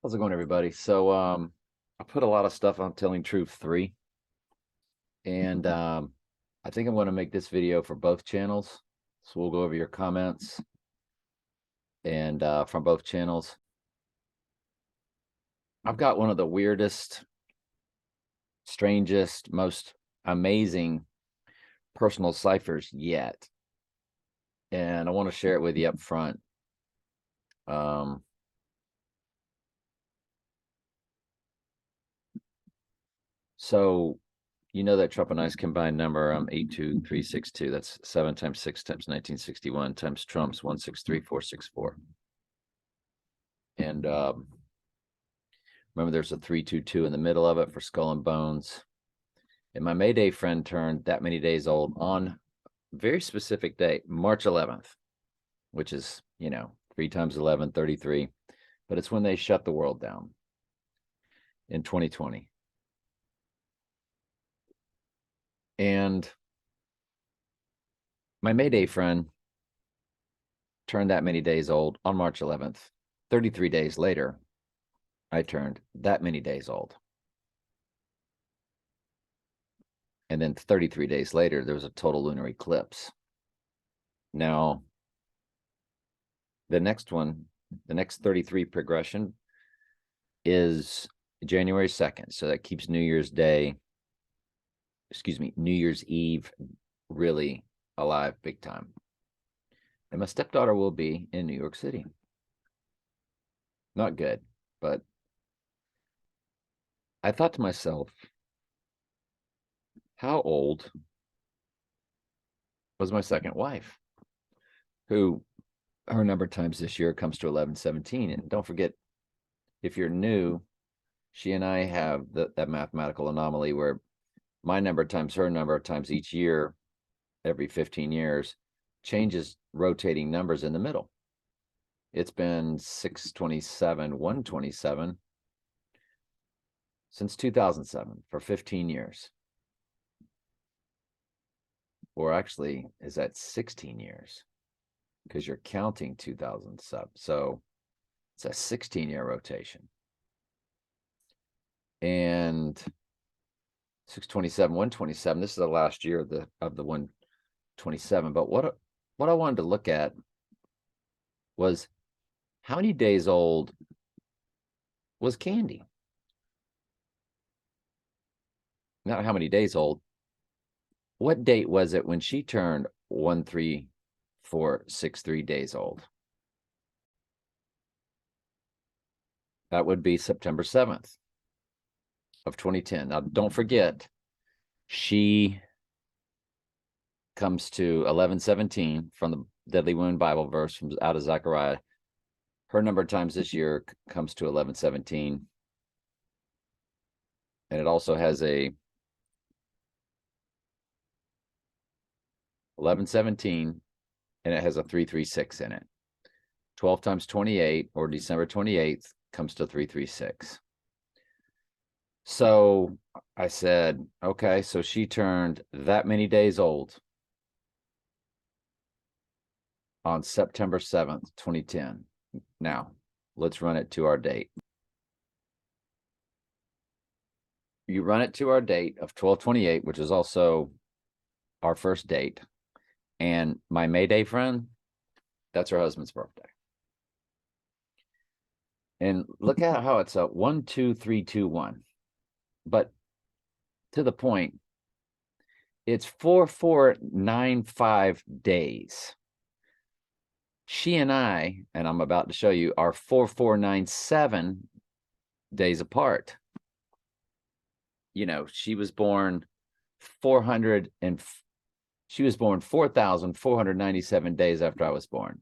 How's it going, everybody? I put a lot of stuff on Telling Truth 3, and I think I'm going to make this video for both channels. So we'll go over your comments and from both channels. I've got one of the weirdest, strangest, most amazing personal ciphers yet, and I want to share it with you up front. So you know that Trump and I's combined number 82362. That's 7 times 6 times 1961 times Trump's 163464. And remember, there's a 322 in the middle of it for Skull and Bones. And my Mayday friend turned that many days old on a very specific day, March 11th, which is, 3 times 11, 33. But it's when they shut the world down in 2020. And my Mayday friend turned that many days old on March 11th. 33 days later, I turned that many days old. And then 33 days later, there was a total lunar eclipse. Now, the next 33 progression is January 2nd. So that keeps New Year's Eve really alive big time. And my stepdaughter will be in New York City. Not good, but I thought to myself, how old was my second wife, who her number times this year comes to 1117. And don't forget, if you're new, she and I have that mathematical anomaly where my number times her number times each year, every 15 years, changes rotating numbers in the middle. It's been 627, 127 since 2007 for 15 years. Or actually, is that 16 years? Because you're counting 2007. So it's a 16-year rotation. And 627, 127, this is the last year of the 127. But what I wanted to look at was how many days old was Candy? Not how many days old. What date was it when she turned 13463 days old? That would be September 7th of 2010. Now, don't forget, she comes to 1117 from the Deadly Wound Bible verse from out of Zechariah. Her number times this year comes to 1117. And it also has a 1117, and it has a 336 in it. 12 times 28, or December 28th, comes to 336. So I said, okay, so she turned that many days old on September 7th, 2010. Now, let's run it to our date. You run it to our date of 12/28, which is also our first date. And my Mayday friend, that's her husband's birthday. And look at how it's a 1, 2, 3, 2, 1. But to the point, it's 4495 days. She and I'm about to show you, are 4497 days apart. She was born 4,497 days after I was born.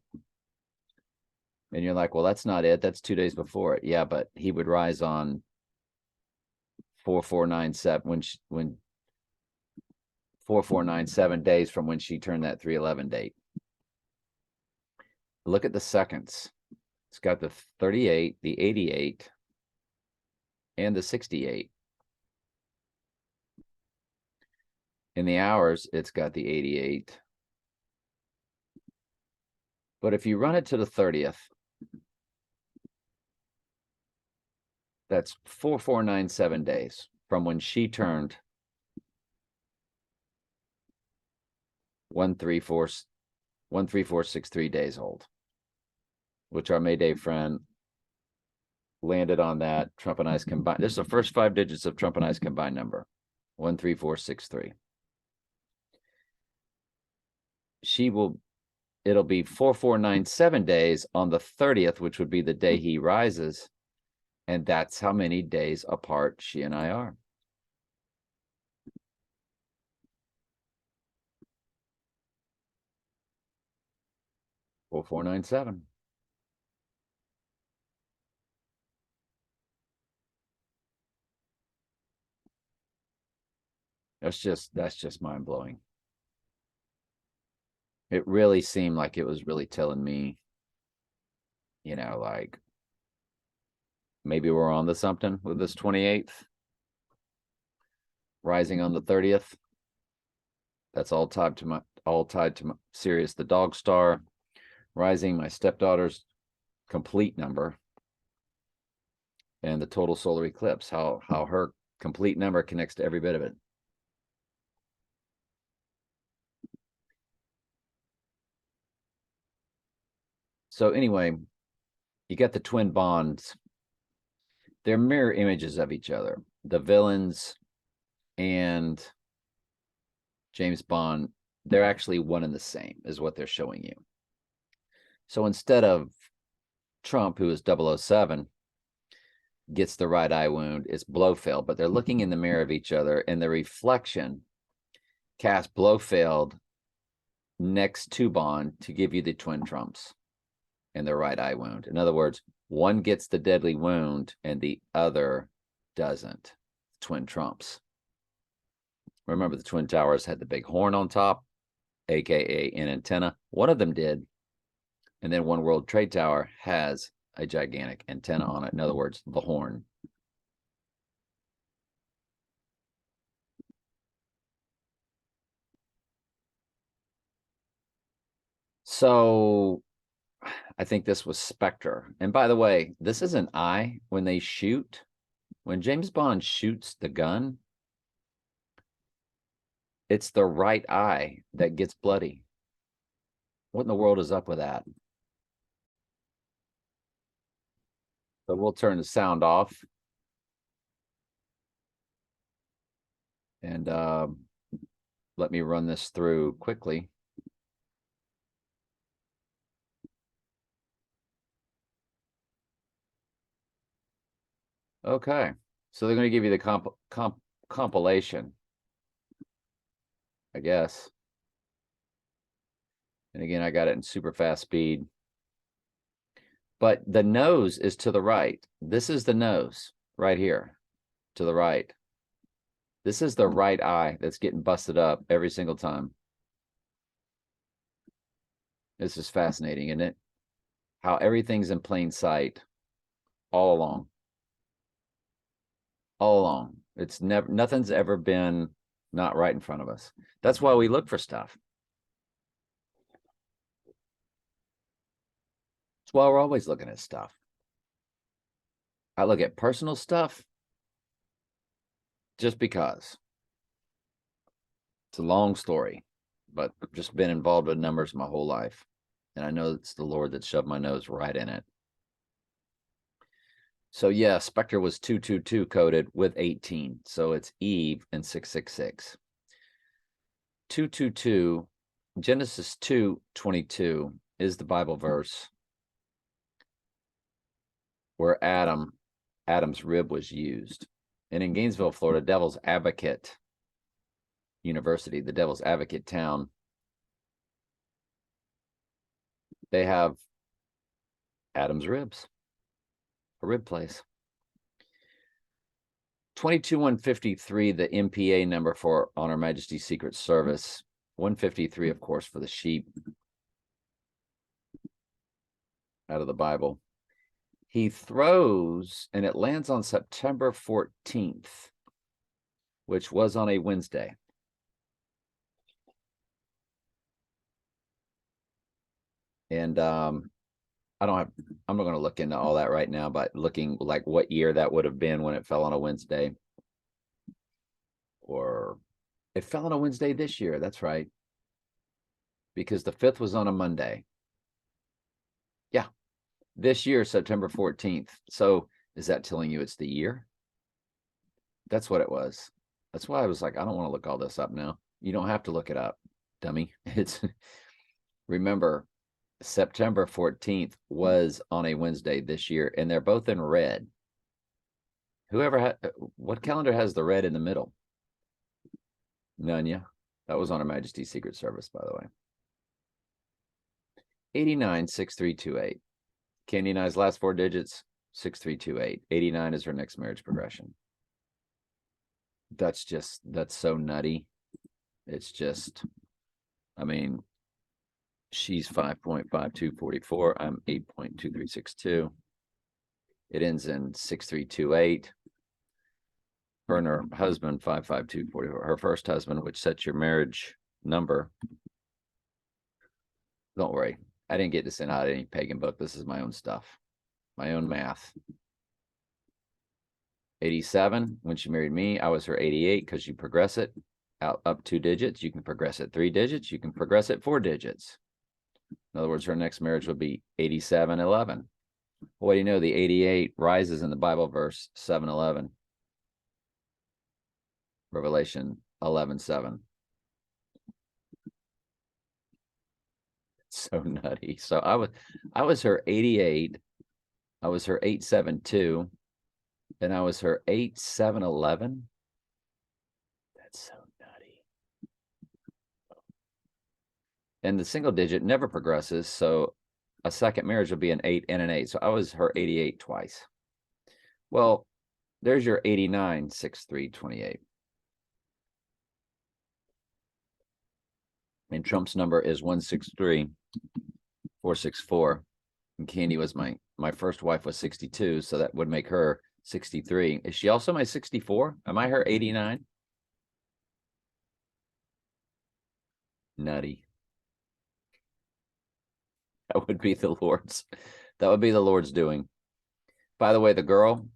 And you're like, well, that's not it. That's 2 days before it. Yeah, but he would rise on 4497 when 4497 days from when she turned that 311 date. Look at the seconds. It's got the 38, the 88, and the 68. In the hours, it's got the 88. But if you run it to the 30th, That's 4497 days from when she turned 13463 days old, which our May Day friend landed on that. Trump and I's combined. This is the first 5 digits of Trump and I's combined number, 13463. It'll be 4497 days on the 30th, which would be the day he rises. And that's how many days apart she and I are. Four, 497. That's just mind blowing. It really seemed like it was really telling me, like maybe we're on to something with this 28th, rising on the 30th. That's all tied to my Sirius, the dog star, rising, my stepdaughter's complete number, and the total solar eclipse, how her complete number connects to every bit of it. So anyway, you got the twin bonds. They're mirror images of each other. The villains and James Bond, they're actually one and the same, is what they're showing you. So instead of Trump, who is 007, gets the right eye wound, it's Blofeld, but they're looking in the mirror of each other, and the reflection casts Blofeld next to Bond to give you the twin Trumps and the right eye wound. In other words, one gets the deadly wound and the other doesn't. Twin Trumps. Remember, the Twin Towers had the big horn on top, aka an antenna. One of them did. And then One World Trade Tower has a gigantic antenna on it. In other words, the horn. So I think this was Spectre. And by the way, this is an eye when they shoot. When James Bond shoots the gun, it's the right eye that gets bloody. What in the world is up with that? So we'll turn the sound off. And let me run this through quickly. Okay, so they're going to give you the compilation, I guess. And again, I got it in super fast speed. But the nose is to the right. This is the nose right here to the right. This is the right eye that's getting busted up every single time. This is fascinating, isn't it? How everything's in plain sight all along. All along. It's never, nothing's ever been not right in front of us. That's why we look for stuff. That's why we're always looking at stuff. I look at personal stuff just because. It's a long story, but I've just been involved with numbers my whole life. And I know it's the Lord that shoved my nose right in it. So yeah, Spectre was 222 coded with 18. So it's Eve and 666. 222, Genesis 2:22 is the Bible verse where Adam's rib was used. And in Gainesville, Florida, Devil's Advocate University, the Devil's Advocate town, they have Adam's ribs, a rib place. 22153, the MPA number for On Her Majesty's Secret Service. 153, of course, for the sheep out of the Bible. He throws, and it lands on September 14th, which was on a Wednesday. And I don't have, I'm not going to look into all that right now, but looking like what year that would have been when it fell on a Wednesday. Or it fell on a Wednesday this year. That's right. Because the 5th was on a Monday. Yeah. This year, September 14th. So is that telling you it's the year? That's what it was. That's why I was like, I don't want to look all this up now. You don't have to look it up, dummy. It's remember, September 14th was on a Wednesday this year, and they're both in red. Whoever had what calendar has the red in the middle? None, yeah. That was on Her Majesty's Secret Service, by the way. 896328. Candy and I's last 4 digits, 6328. 89 is her next marriage progression. That's so nutty. It's just, I mean, she's 5.5244. I'm 8.2362. It ends in 6328. Her and her husband, 55244. Her first husband, which sets your marriage number. Don't worry. I didn't get this in out of any pagan book. This is my own stuff, my own math. 87, when she married me, I was her 88 because you progress it out up 2 digits. You can progress it 3 digits. You can progress it 4 digits. In other words, her next marriage would be 8711. What do you know? The 88 rises in the Bible verse 7:11. Revelation 11:7. So nutty. So I was her 88. I was her 872. And I was her 8711. That's so nutty. And the single digit never progresses. So a second marriage will be an 8 and an 8. So I was her 88 twice. Well, there's your 896328. And Trump's number is 163464. And Candy was my first wife was 62, so that would make her 63. Is she also my 64? Am I her 89? Nutty. That would be the Lord's. That would be the Lord's doing. By the way, the girl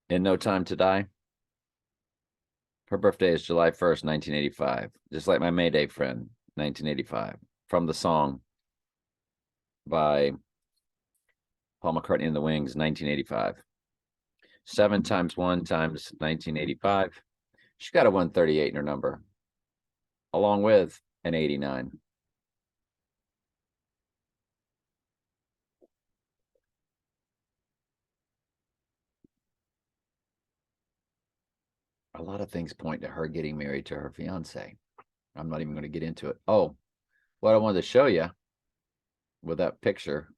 in No Time to Die, her birthday is July 1st, 1985. Just like my Mayday friend, 1985. From the song by Paul McCartney and the Wings, 1985. 7 times 1 times 1985. She got a 138 in her number, along with an 89. A lot of things point to her getting married to her fiance. I'm not even going to get into it. Oh, what I wanted to show you with that picture,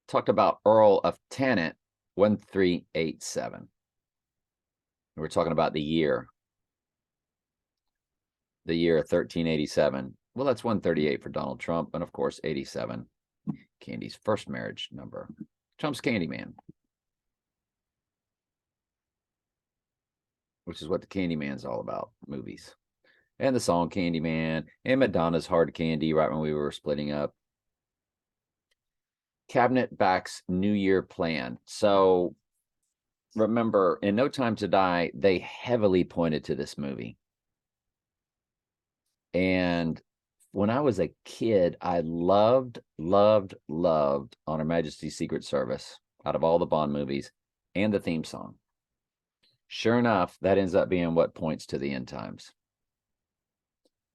talked about Earl of Tennant, 1387. We're talking about the year 1387. Well, that's 138 for Donald Trump, and of course 87, Candy's first marriage number. Trump's Candyman, which is what the Candyman's all about, movies. And the song Candyman, and Madonna's Hard Candy right when we were splitting up. Cabinet backs New Year plan. So remember, in No Time to Die, they heavily pointed to this movie. And when I was a kid, I loved On Her Majesty's Secret Service out of all the Bond movies, and the theme song. Sure enough, that ends up being what points to the end times.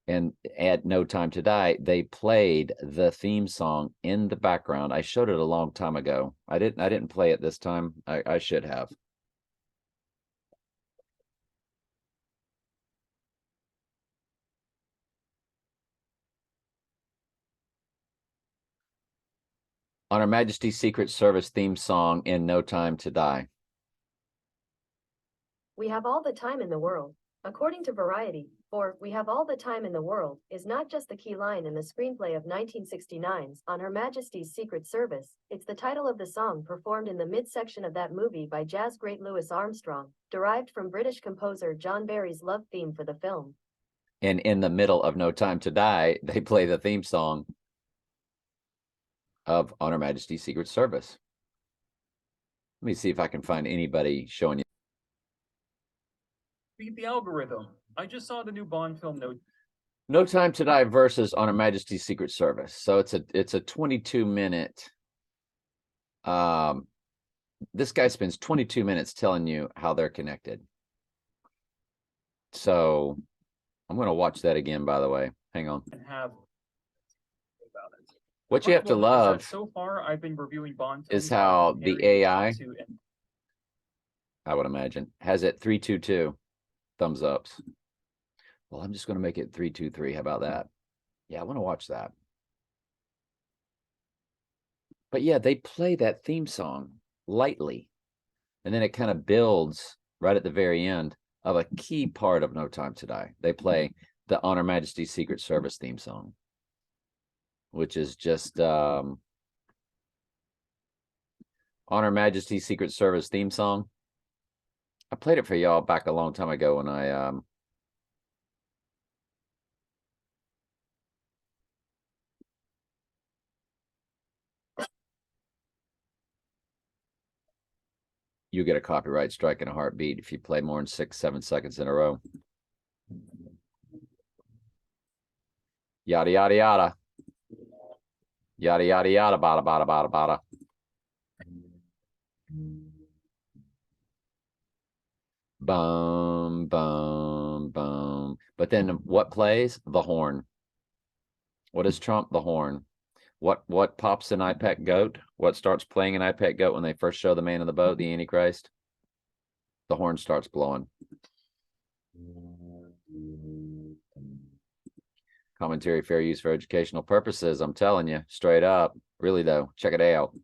And at No Time to Die, they played the theme song in the background. I showed it a long time ago. I didn't play it this time. I should have. On Her Majesty's Secret Service theme song in No Time to Die. We have all the time in the world. According to Variety, for "We have all the time in the world" is not just the key line in the screenplay of 1969's On Her Majesty's Secret Service, it's the title of the song performed in the midsection of that movie by jazz great Louis Armstrong, derived from British composer John Barry's love theme for the film. And in the middle of No Time to Die, they play the theme song. of On Her Majesty's Secret Service. Let me see if I can find anybody showing you. Beat the algorithm. I just saw the new Bond film. No Time to Die versus On Her Majesty's Secret Service. So it's a 22-minute. This guy spends 22 minutes telling you how they're connected. So I'm going to watch that again, by the way. Hang on. And have about it. What you have to love so far, I've been reviewing Bond is films how on the Harry AI, Two and I would imagine, has it 322 thumbs ups. Well, I'm just going to make it 323. How about that? Yeah, I want to watch that. But yeah, they play that theme song lightly, and then it kind of builds right at the very end of a key part of No Time to Die. They play the On Her Majesty's Secret Service theme song, which is just On Her Majesty's Secret Service theme song. I played it for y'all back a long time ago when I you get a copyright strike in a heartbeat if you play more than 6-7 seconds in a row. Yada yada yada. Yada yada yada bada bada bada bada. Bum bum bum. But then what plays? The horn. What is Trump? The horn. What pops an iPet goat? What starts playing an iPet goat when they first show the man in the boat, the Antichrist? The horn starts blowing. Commentary fair use for educational purposes. I'm telling you, straight up. Really though, check it out.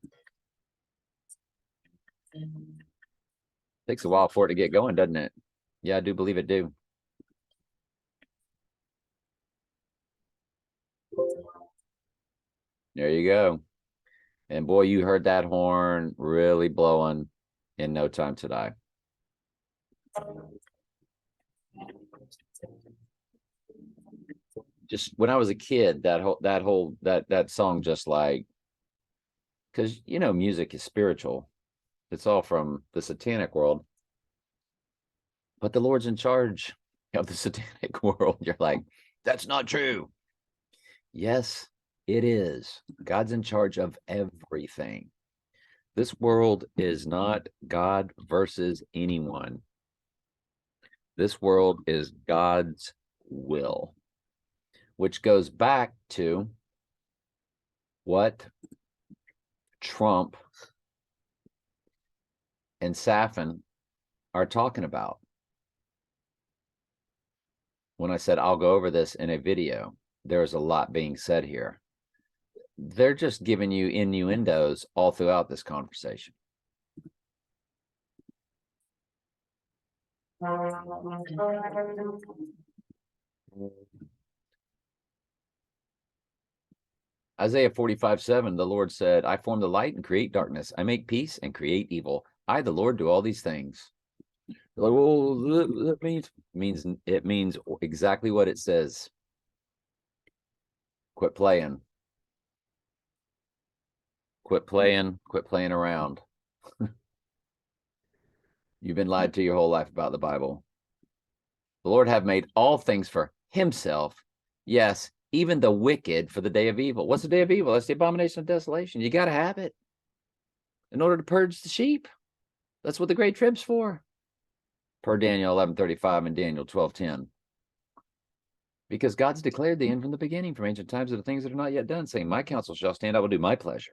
Takes a while for it to get going, doesn't it? Yeah, I do believe it do. There you go. And boy, you heard that horn really blowing in No Time to Die. Just when I was a kid, that song just like, because you know music is spiritual. It's all from the satanic world. But the Lord's in charge of the satanic world. You're like, that's not true. Yes, it is. God's in charge of everything. This world is not God versus anyone. This world is God's will, which goes back to what Trump and Safin are talking about. When I said I'll go over this in a video, there's a lot being said here. They're just giving you innuendos all throughout this conversation. Isaiah 45:7, the Lord said, I form the light and create darkness. I make peace and create evil. I, the Lord, do all these things. Like, well, that means it means exactly what it says. Quit playing. Quit playing around. You've been lied to your whole life about the Bible. The Lord have made all things for himself. Yes, even the wicked for the day of evil. What's the day of evil? That's the abomination of desolation. You got to have it in order to purge the sheep. That's what the great trib's for. Per Daniel 11:35 and Daniel 12:10. Because God's declared the end from the beginning, from ancient times, of the things that are not yet done, saying, my counsel shall stand, I will do my pleasure.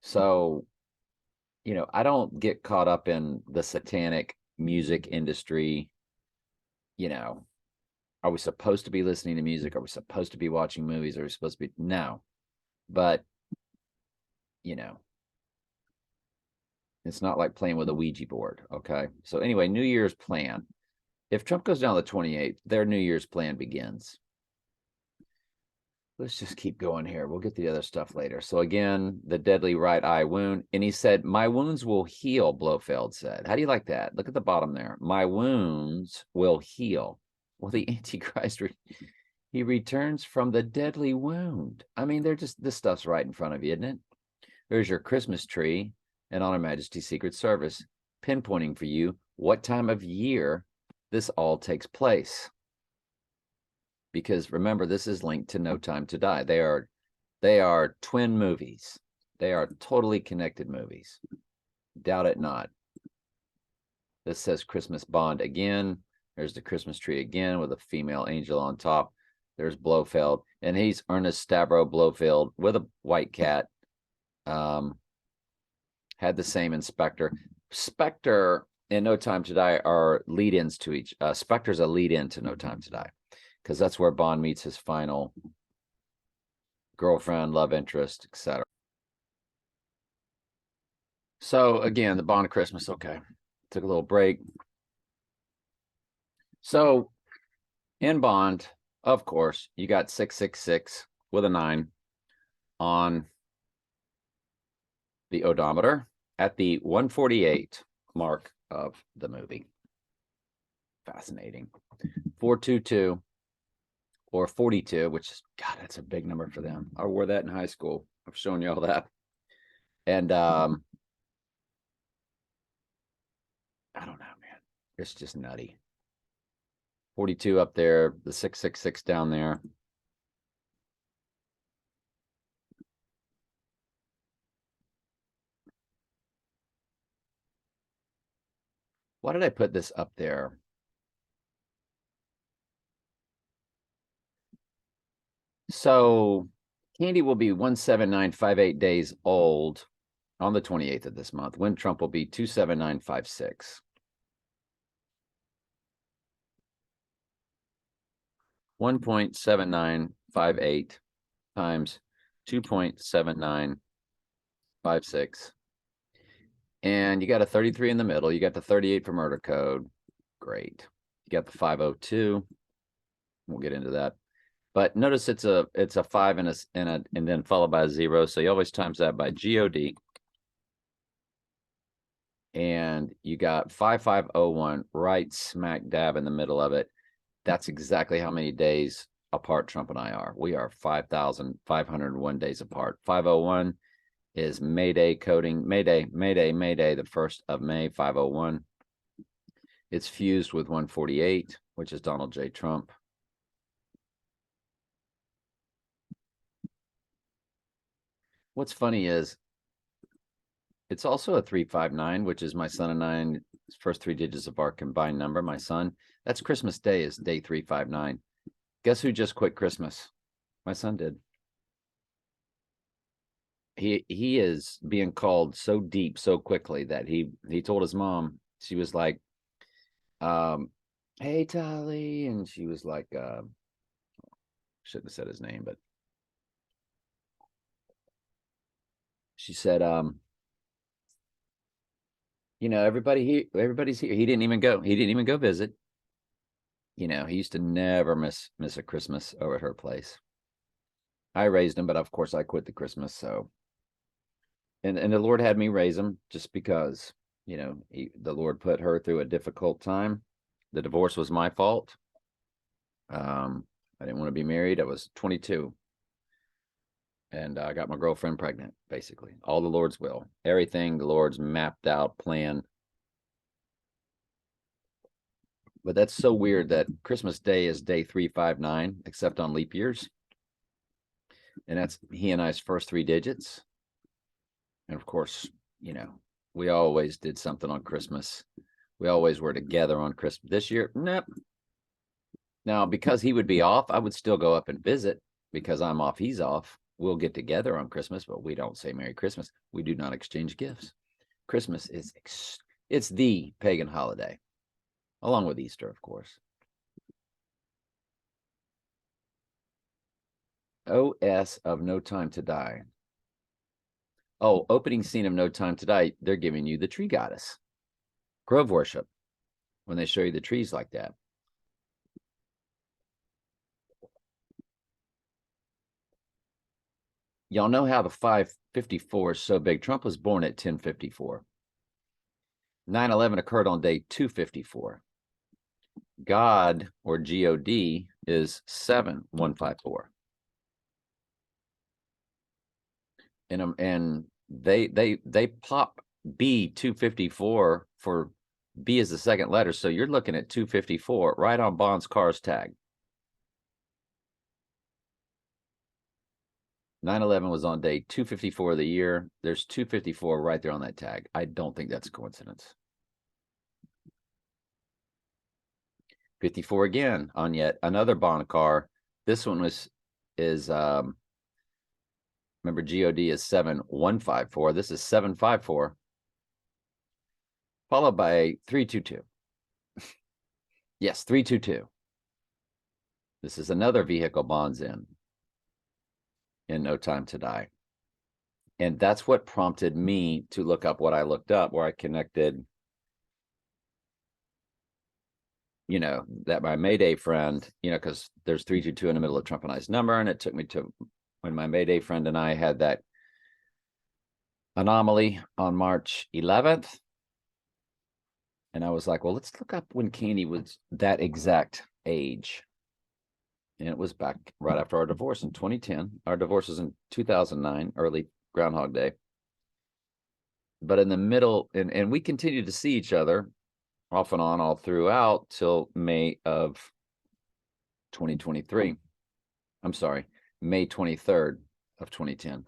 So, you know, I don't get caught up in the satanic music industry. You know, are we supposed to be listening to music? Are we supposed to be watching movies? Are we supposed to be? No. But, you know, it's not like playing with a Ouija board. Okay. So anyway, New Year's plan. If Trump goes down the 28th, their New Year's plan begins. Let's just keep going here. We'll get the other stuff later. So again, the deadly right eye wound. And he said, my wounds will heal, Blofeld said. How do you like that? Look at the bottom there. My wounds will heal. Well, the Antichrist, He returns from the deadly wound. I mean, this stuff's right in front of you, isn't it? There's your Christmas tree and On Her Majesty's Secret Service pinpointing for you what time of year this all takes place. Because remember, this is linked to No Time to Die. They are twin movies. They are totally connected movies. Doubt it not. This says Christmas Bond again. There's the Christmas tree again with a female angel on top. There's Blofeld, and he's Ernest Stavro Blofeld with a white cat. Had the same inspector. Spectre and No Time to Die are lead-ins to each. Spectre's a lead-in to No Time to Die, because that's where Bond meets his final girlfriend, love interest, etc. So again, the Bond of Christmas. Okay, took a little break. So in Bond, of course, you got 666 with a 9 on the odometer at the 148 mark of the movie. Fascinating. 422 or 42, which is, God, that's a big number for them. I wore that in high school. I've shown you all that. And I don't know, man. It's just nutty. 42 up there, the 666 down there. Why did I put this up there? So Candy will be 17958 days old on the 28th of this month, when Trump will be 27956. 1.7958 times 2.7956. And you got a 33 in the middle. You got the 38 for murder code. Great. You got the 502. We'll get into that. But notice it's a 5 and then followed by a 0. So you always times that by GOD. And you got 5501 right smack dab in the middle of it. That's exactly how many days apart Trump and I are. We are 5,501 days apart. 501 is May Day coding. May Day, the 1st of May, 501. It's fused with 148, which is Donald J. Trump. What's funny is it's also a 359, which is my son and I, first 3 digits of our combined number. My son, that's Christmas Day, is day 359. Guess who just quit Christmas? My son did. He is being called so deep so quickly that he told his mom, she was like, hey Tali, and she was like, shouldn't have said his name, but she said, you know, everybody's here. He didn't even go visit. You know, he used to never miss a Christmas over at her place. I raised him, but of course I quit the Christmas. So, and the Lord had me raise him just because, you know, the Lord put her through a difficult time. The divorce was my fault. I didn't want to be married. I was 22. And I got my girlfriend pregnant, basically. All the Lord's will. Everything the Lord's mapped out, plan. But that's so weird that Christmas Day is day 359, except on leap years. And that's he and I's first 3 digits. And of course, you know, we always did something on Christmas. We always were together on Christmas. This year, nope. Now, because he would be off, I would still go up and visit. Because I'm off, he's off. We'll get together on Christmas, but we don't say Merry Christmas. We do not exchange gifts. Christmas is it's the pagan holiday, along with Easter, of course. OS of No Time to Die. Oh, opening scene of No Time to Die, they're giving you the tree goddess. Grove worship, when they show you the trees like that. Y'all know how the 554 is so big. Trump was born at 1054. 9/11 occurred on day 254. God, or God, is 7154. And they pop B 254 for B is the second letter. So you're looking at 254 right on Bond's car's tag. 9/11 was on day 254 of the year. There's 254 right there on that tag. I don't think that's a coincidence. 54 again on yet another Bond car. This one is remember GOD is 7154. This is 754. Followed by 322. Yes, 322. This is another vehicle Bond's in No Time to Die. And that's what prompted me to look up what I looked up, where I connected, you know, that my Mayday friend, you know, because there's 322 in the middle of Trump and I's number. And it took me to when my Mayday friend and I had that anomaly on March 11th. And I was like, well, let's look up when Candy was that exact age. And it was back right after our divorce in 2010. Our divorce was in 2009, early Groundhog Day. But in the middle, and we continued to see each other off and on all throughout till May of 2023. I'm sorry, May 23rd of 2010.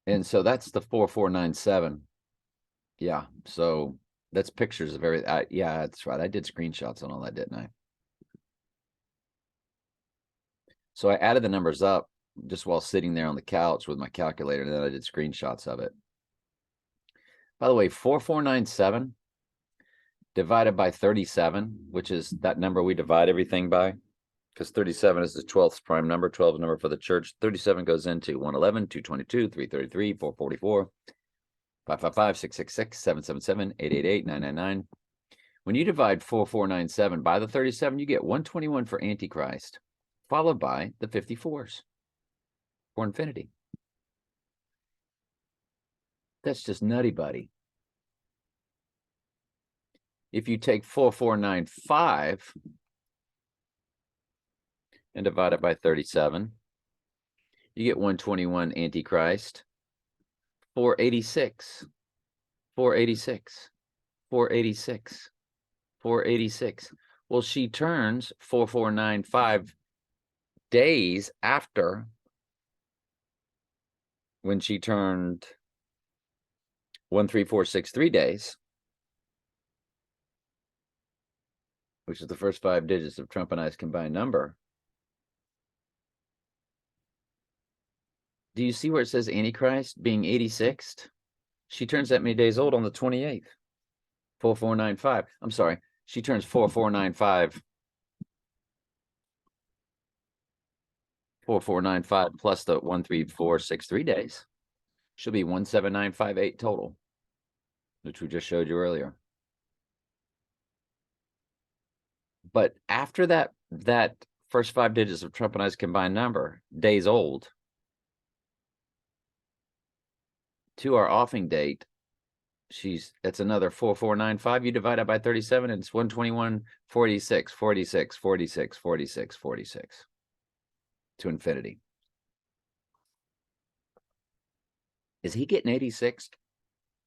And so that's the 4497. Yeah, so that's pictures of everything. Yeah, that's right. I did screenshots on all that, didn't I? So I added the numbers up just while sitting there on the couch with my calculator, and then I did screenshots of it. By the way, 4497 divided by 37, which is that number we divide everything by, because 37 is the 12th prime number, 12 is number for the church. 37 goes into 111, 222, 333, 444, 555, 666, 777, 888, 999. When you divide 4497 by the 37, you get 121 for Antichrist, followed by the 54s for infinity. That's just nutty, buddy. If you take 4495 and divide it by 37, you get 121 Antichrist, 486, 486, 486, 486. Well, she turns 4495 days after when she turned 13463 days, which is the first 5 digits of Trump and I's combined number. Do you see where it says Antichrist being 86th? She turns that many days old on the 28th. 4495. I'm sorry. She turns 4495. 4495 plus the 13463 days. She'll be 17958 total, which we just showed you earlier. But after that first 5 digits of Trump and I's combined number, days old, to our offing date, it's another 4495. You divide it by 37, and it's 121, 46, 46, 46, 46, 46 to infinity. Is he getting 86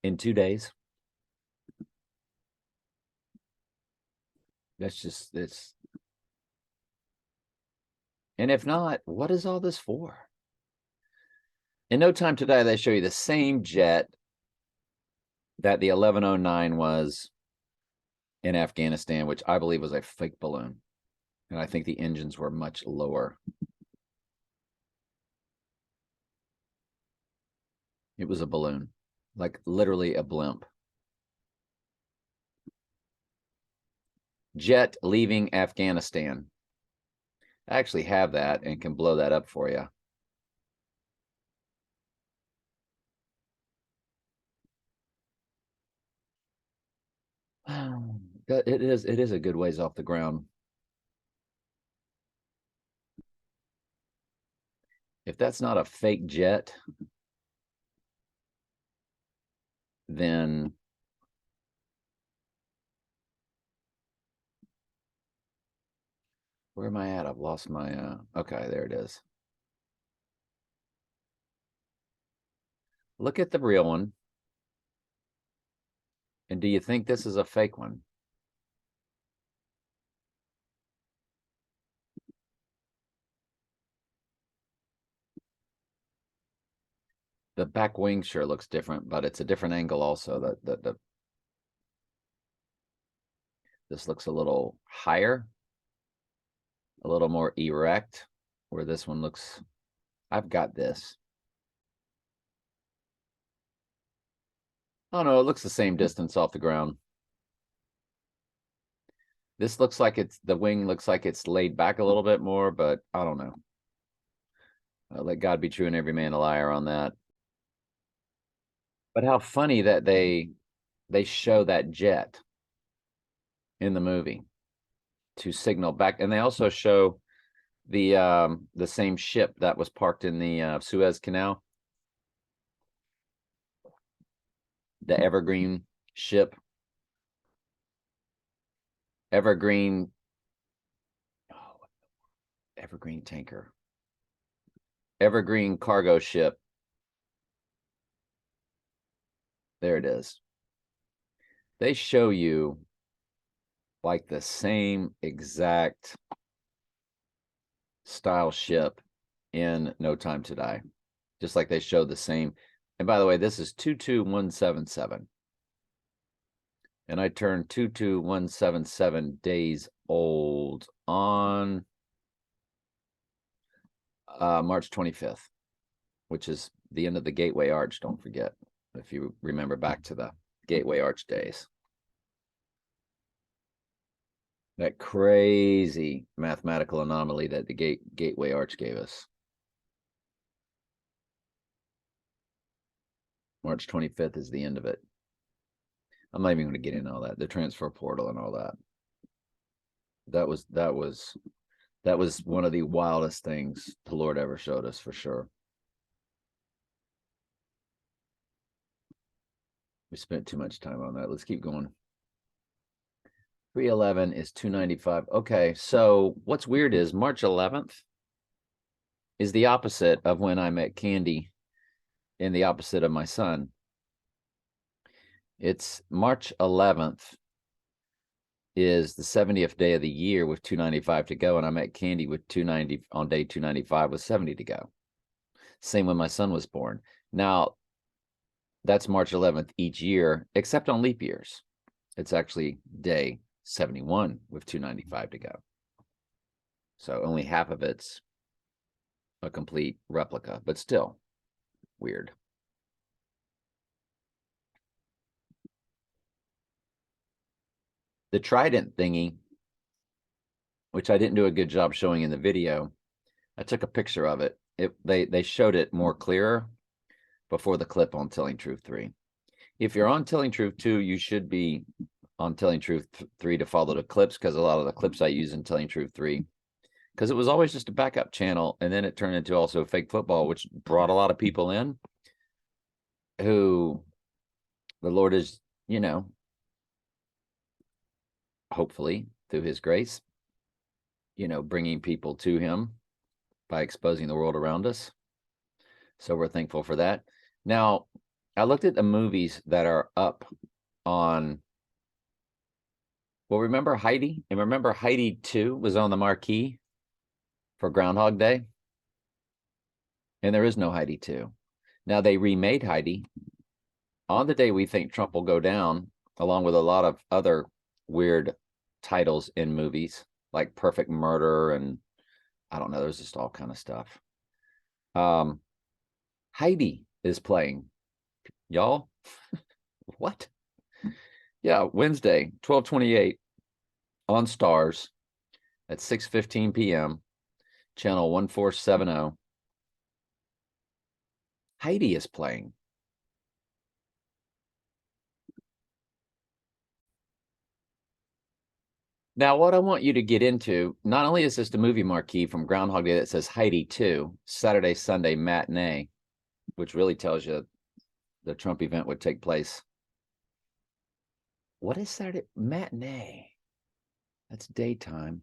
in 2 days? It's. And if not, what is all this for? In No Time to Die, they show you the same jet that the 1109 was in Afghanistan, which I believe was a fake balloon. And I think the engines were much lower. It was a balloon, like literally a blimp. Jet leaving Afghanistan. I actually have that and can blow that up for you. It is a good ways off the ground. If that's not a fake jet, then where am I at? I've lost my, okay, there it is. Look at the real one. And do you think this is a fake one? The back wing sure looks different, but it's a different angle also. This looks a little higher, a little more erect, where this one looks, I've got this. Oh no, it looks the same distance off the ground. This looks like the wing looks like it's laid back a little bit more, but I don't know. Let God be true and every man a liar on that. But how funny that they show that jet in the movie to signal back, and they also show the same ship that was parked in the Suez Canal, the Evergreen ship, Evergreen tanker, Evergreen cargo ship. There it is. They show you like the same exact style ship in No Time to Die, just like they show the same. And by the way, this is 22177. And I turned 22177 days old on March 25th, which is the end of the Gateway Arch. Don't forget, if you remember back to the Gateway Arch days. That crazy mathematical anomaly that the Gateway Arch gave us. March 25th is the end of it. I'm not even going to get into all that. The transfer portal and all that. That was one of the wildest things the Lord ever showed us, for sure. We spent too much time on that. Let's keep going. 311 is 295. Okay, so what's weird is March 11th is the opposite of when I met Candy, and the opposite of my son. It's March 11th is the 70th day of the year with 295 to go, and I met Candy with 290 on day 295 with 70 to go. Same when my son was born. Now, that's March 11th each year, except on leap years. It's actually day 71 with 295 to go. So only half of it's a complete replica, but still weird. The trident thingy, which I didn't do a good job showing in the video, I took a picture of it. They showed it more clearer before the clip on Telling Truth 3. If you're on Telling Truth 2, you should be on Telling Truth 3 to follow the clips, because a lot of the clips I use in Telling Truth 3, because it was always just a backup channel, and then it turned into also fake football, which brought a lot of people in who the Lord is, you know, hopefully through his grace, you know, bringing people to him by exposing the world around us. So we're thankful for that. Now, I looked at the movies that are up on, well, remember Heidi? And remember Heidi 2 was on the marquee for Groundhog Day? And there is no Heidi 2. Now, they remade Heidi on the day we think Trump will go down, along with a lot of other weird titles in movies, like Perfect Murder, and I don't know, there's just all kind of stuff. Heidi is playing. Y'all, what? Yeah, Wednesday, 12/28 on Stars at 6:15 p.m., channel 1470. Heidi is playing. Now, what I want you to get into, not only is this the movie marquee from Groundhog Day that says Heidi 2, Saturday, Sunday matinee, which really tells you the Trump event would take place What is Saturday? Matinee. That's daytime.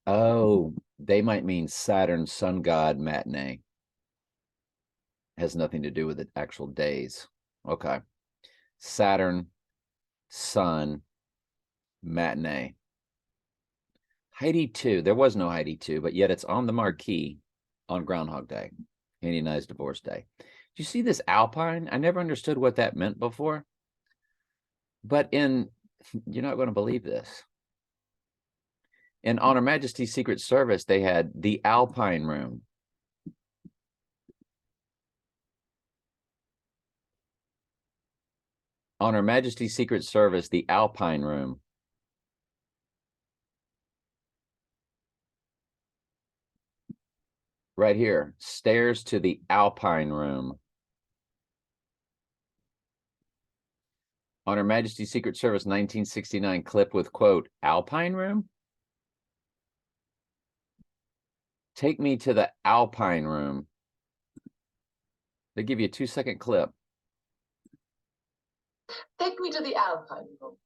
Oh, they might mean Saturn sun god matinee. Has nothing to do with the actual days. Okay. Saturn sun matinee. Heidi 2. There was no Heidi 2, but yet it's on the marquee on Groundhog Day, Indianized Divorce Day. Do you see this Alpine? I never understood what that meant before. But you're not going to believe this. In On Her Majesty's Secret Service, they had the Alpine Room. On Her Majesty's Secret Service, the Alpine Room. Right here, stairs to the Alpine Room. On Her Majesty's Secret Service 1969 clip with quote, Alpine Room? Take me to the Alpine Room. They give you a 2-second clip. Take me to the Alpine Room.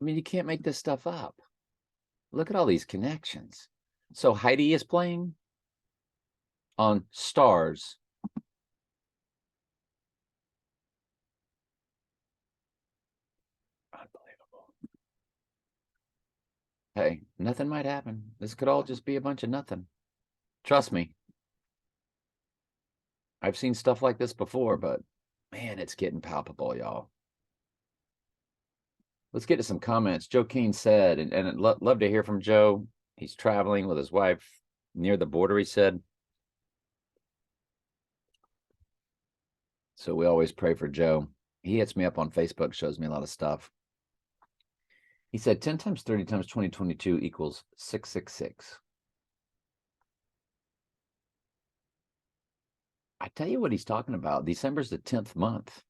I mean, you can't make this stuff up. Look at all these connections. So Heidi is playing on Stars. Unbelievable. Hey, nothing might happen. This could all just be a bunch of nothing. Trust me. I've seen stuff like this before, but man, it's getting palpable, y'all. Let's get to some comments. Joe Kane said, and I'd love to hear from Joe. He's traveling with his wife near the border, he said. So we always pray for Joe. He hits me up on Facebook, shows me a lot of stuff. He said 10 times 30 times 2022 equals 666. I tell you what he's talking about. December's the 10th month.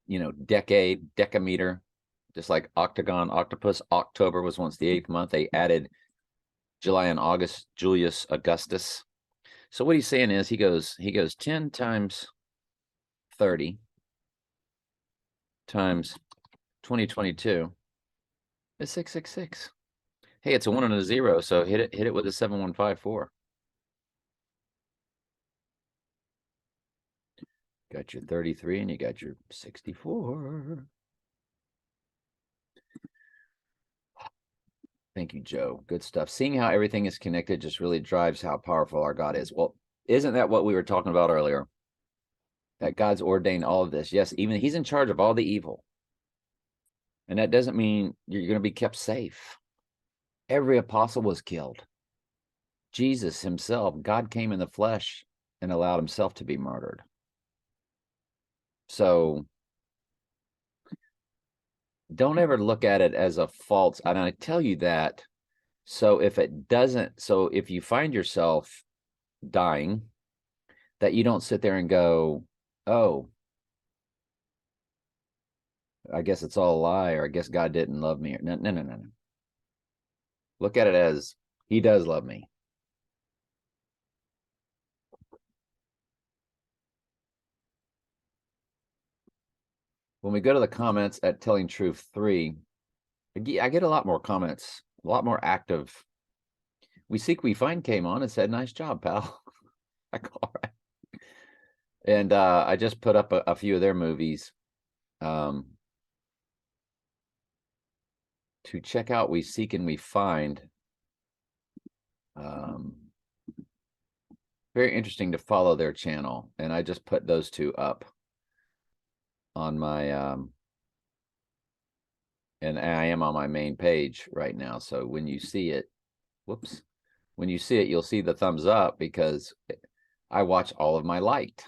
You know, decade, decameter, just like octagon, octopus. October was once the 8th month. They added July and August, Julius Augustus. So what he's saying is he goes 10 times 30 times 2022 is 666. Hey, it's a 1 and a 0, so hit it with a 7154. Got your 33 and you got your 64. Thank you, Joe. Good stuff. Seeing how everything is connected just really drives how powerful our God is. Well, isn't that what we were talking about earlier? That God's ordained all of this. Yes, even he's in charge of all the evil. And that doesn't mean you're going to be kept safe. Every apostle was killed. Jesus himself, God came in the flesh and allowed himself to be murdered. So don't ever look at it as a false, and I tell you that, so if you find yourself dying, that you don't sit there and go, oh, I guess it's all a lie, or I guess God didn't love me. No. Look at it as he does love me. When we go to the comments at Telling Truth 3, I get a lot more comments, a lot more active. We Seek, We Find came on and said, nice job, pal. All right. And I just put up a few of their movies to check out. We Seek and We Find. Very interesting to follow their channel. And I just put those two up on my and I am on my main page right now. So when you see it, when you see it, you'll see the thumbs up because I watch all of my liked.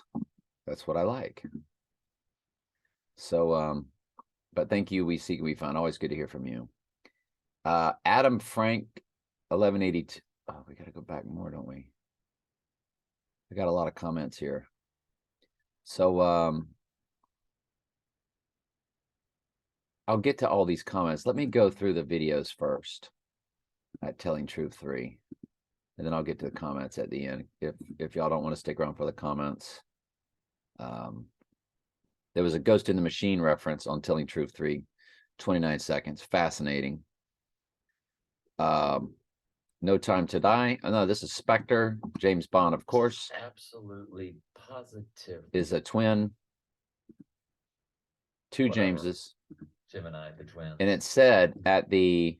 That's what I like. So, but thank you. We Seek, We Find. Always good to hear from you. Adam Frank, 1182. Oh, we got to go back more, don't we? We got a lot of comments here. So, I'll get to all these comments. Let me go through the videos first at Telling Truth 3. And then I'll get to the comments at the end if y'all don't want to stick around for the comments. There was a Ghost in the Machine reference on Telling Truth 3, 29 seconds. Fascinating. No Time to Die. Oh, no, this is Spectre. James Bond, of course, Absolutely positive. is a twin. Two Whatever. Jameses. Gemini, the twin. And it said at the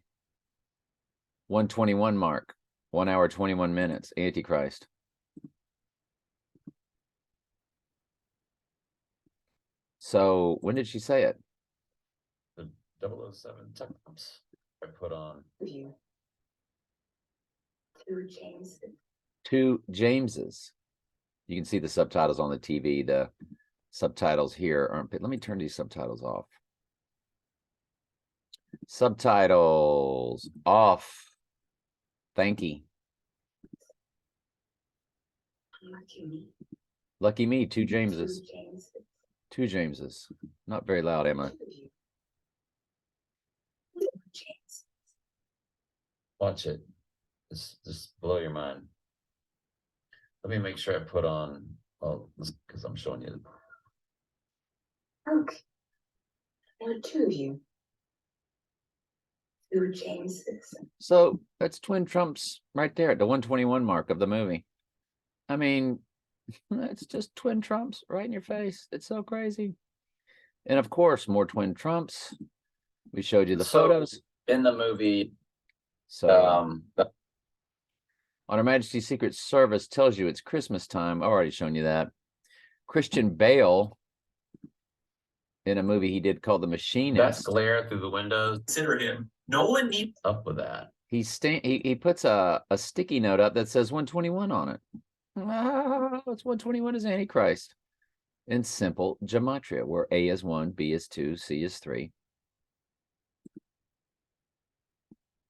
121 mark, 1 hour, 21 minutes, Antichrist. So when did she say it? The 007 times I put on. You. Two James. Two Jameses. You can see the subtitles on the TV. The subtitles here aren't. Let me turn these subtitles off. Subtitles off. Thank you. Lucky me. Lucky me. Two Jameses. Two James. Two Jameses. Not very loud, am I? Two James. Watch it. Just blow your mind. Let me make sure I put on, well, because I'm showing you. Okay. There are two of you. Two Jameses. So that's twin Trumps right there at the 121 mark of the movie. I mean, it's just twin Trumps right in your face. It's so crazy. And of course, more twin Trumps. We showed you the So, photos. In the movie, So On Her Majesty's Secret Service tells you it's Christmas time. I've already shown you that. Christian Bale in a movie he did called The that Machinist. glare through the windows, Consider him. Nolan needs up with that. He puts a sticky note up that says 121 on it. Ah, it's 121 is Antichrist. In simple gematria, where A is 1, B is 2, C is 3.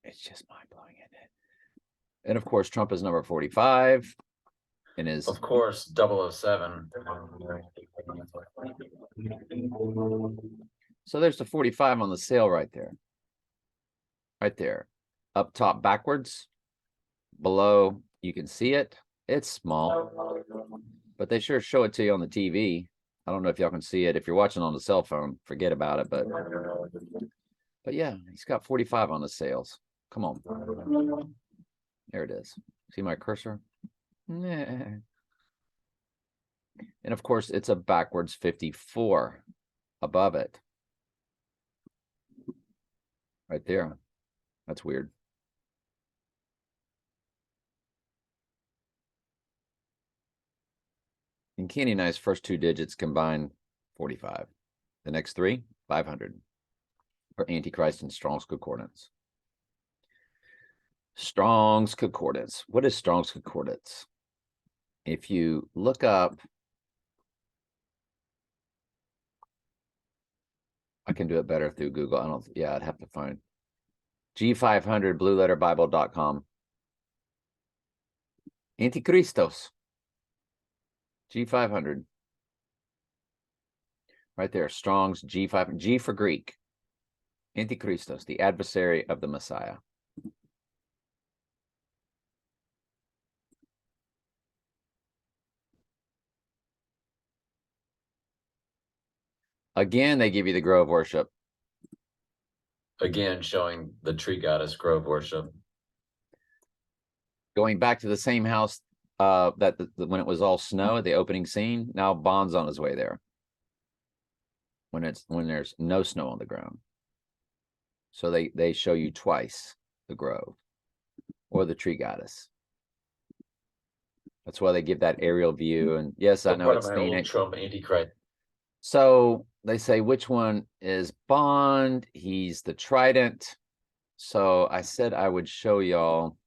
It's just mind-blowing, isn't it? And of course, Trump is number 45 and is Of course, 007. so there's the 45 on the sale right there. Right there. Up top backwards. Below, you can see it. It's small, but they sure show it to you on the TV. I don't know if y'all can see it. If you're watching on the cell phone, forget about it. But yeah, he's got 45 on the sales. Come on. There it is. See my cursor? And of course, it's a backwards 54 above it. Right there. That's weird. In Candy and I's first two digits combine 45. The next three, 500. For Antichrist and Strong's Concordance. Strong's Concordance. What is Strong's Concordance? If you look up, I can do it better through Google. I'd have to find G500 blueletterbible.com. Antichristos. G500. Right there. Strong's G500. G for Greek. Antichristos, the adversary of the Messiah. Again, they give you the grove worship. Again, showing the tree goddess grove worship. Going back to the same house that when it was all snow at the opening scene. Now Bond's on his way there. When there's no snow on the ground. So they show you twice the grove or the tree goddess. That's why they give that aerial view. And yes, I know it's scenic. Trump Antichrist. So they say, which one is Bond? He's the Trident. So I said I would show y'all.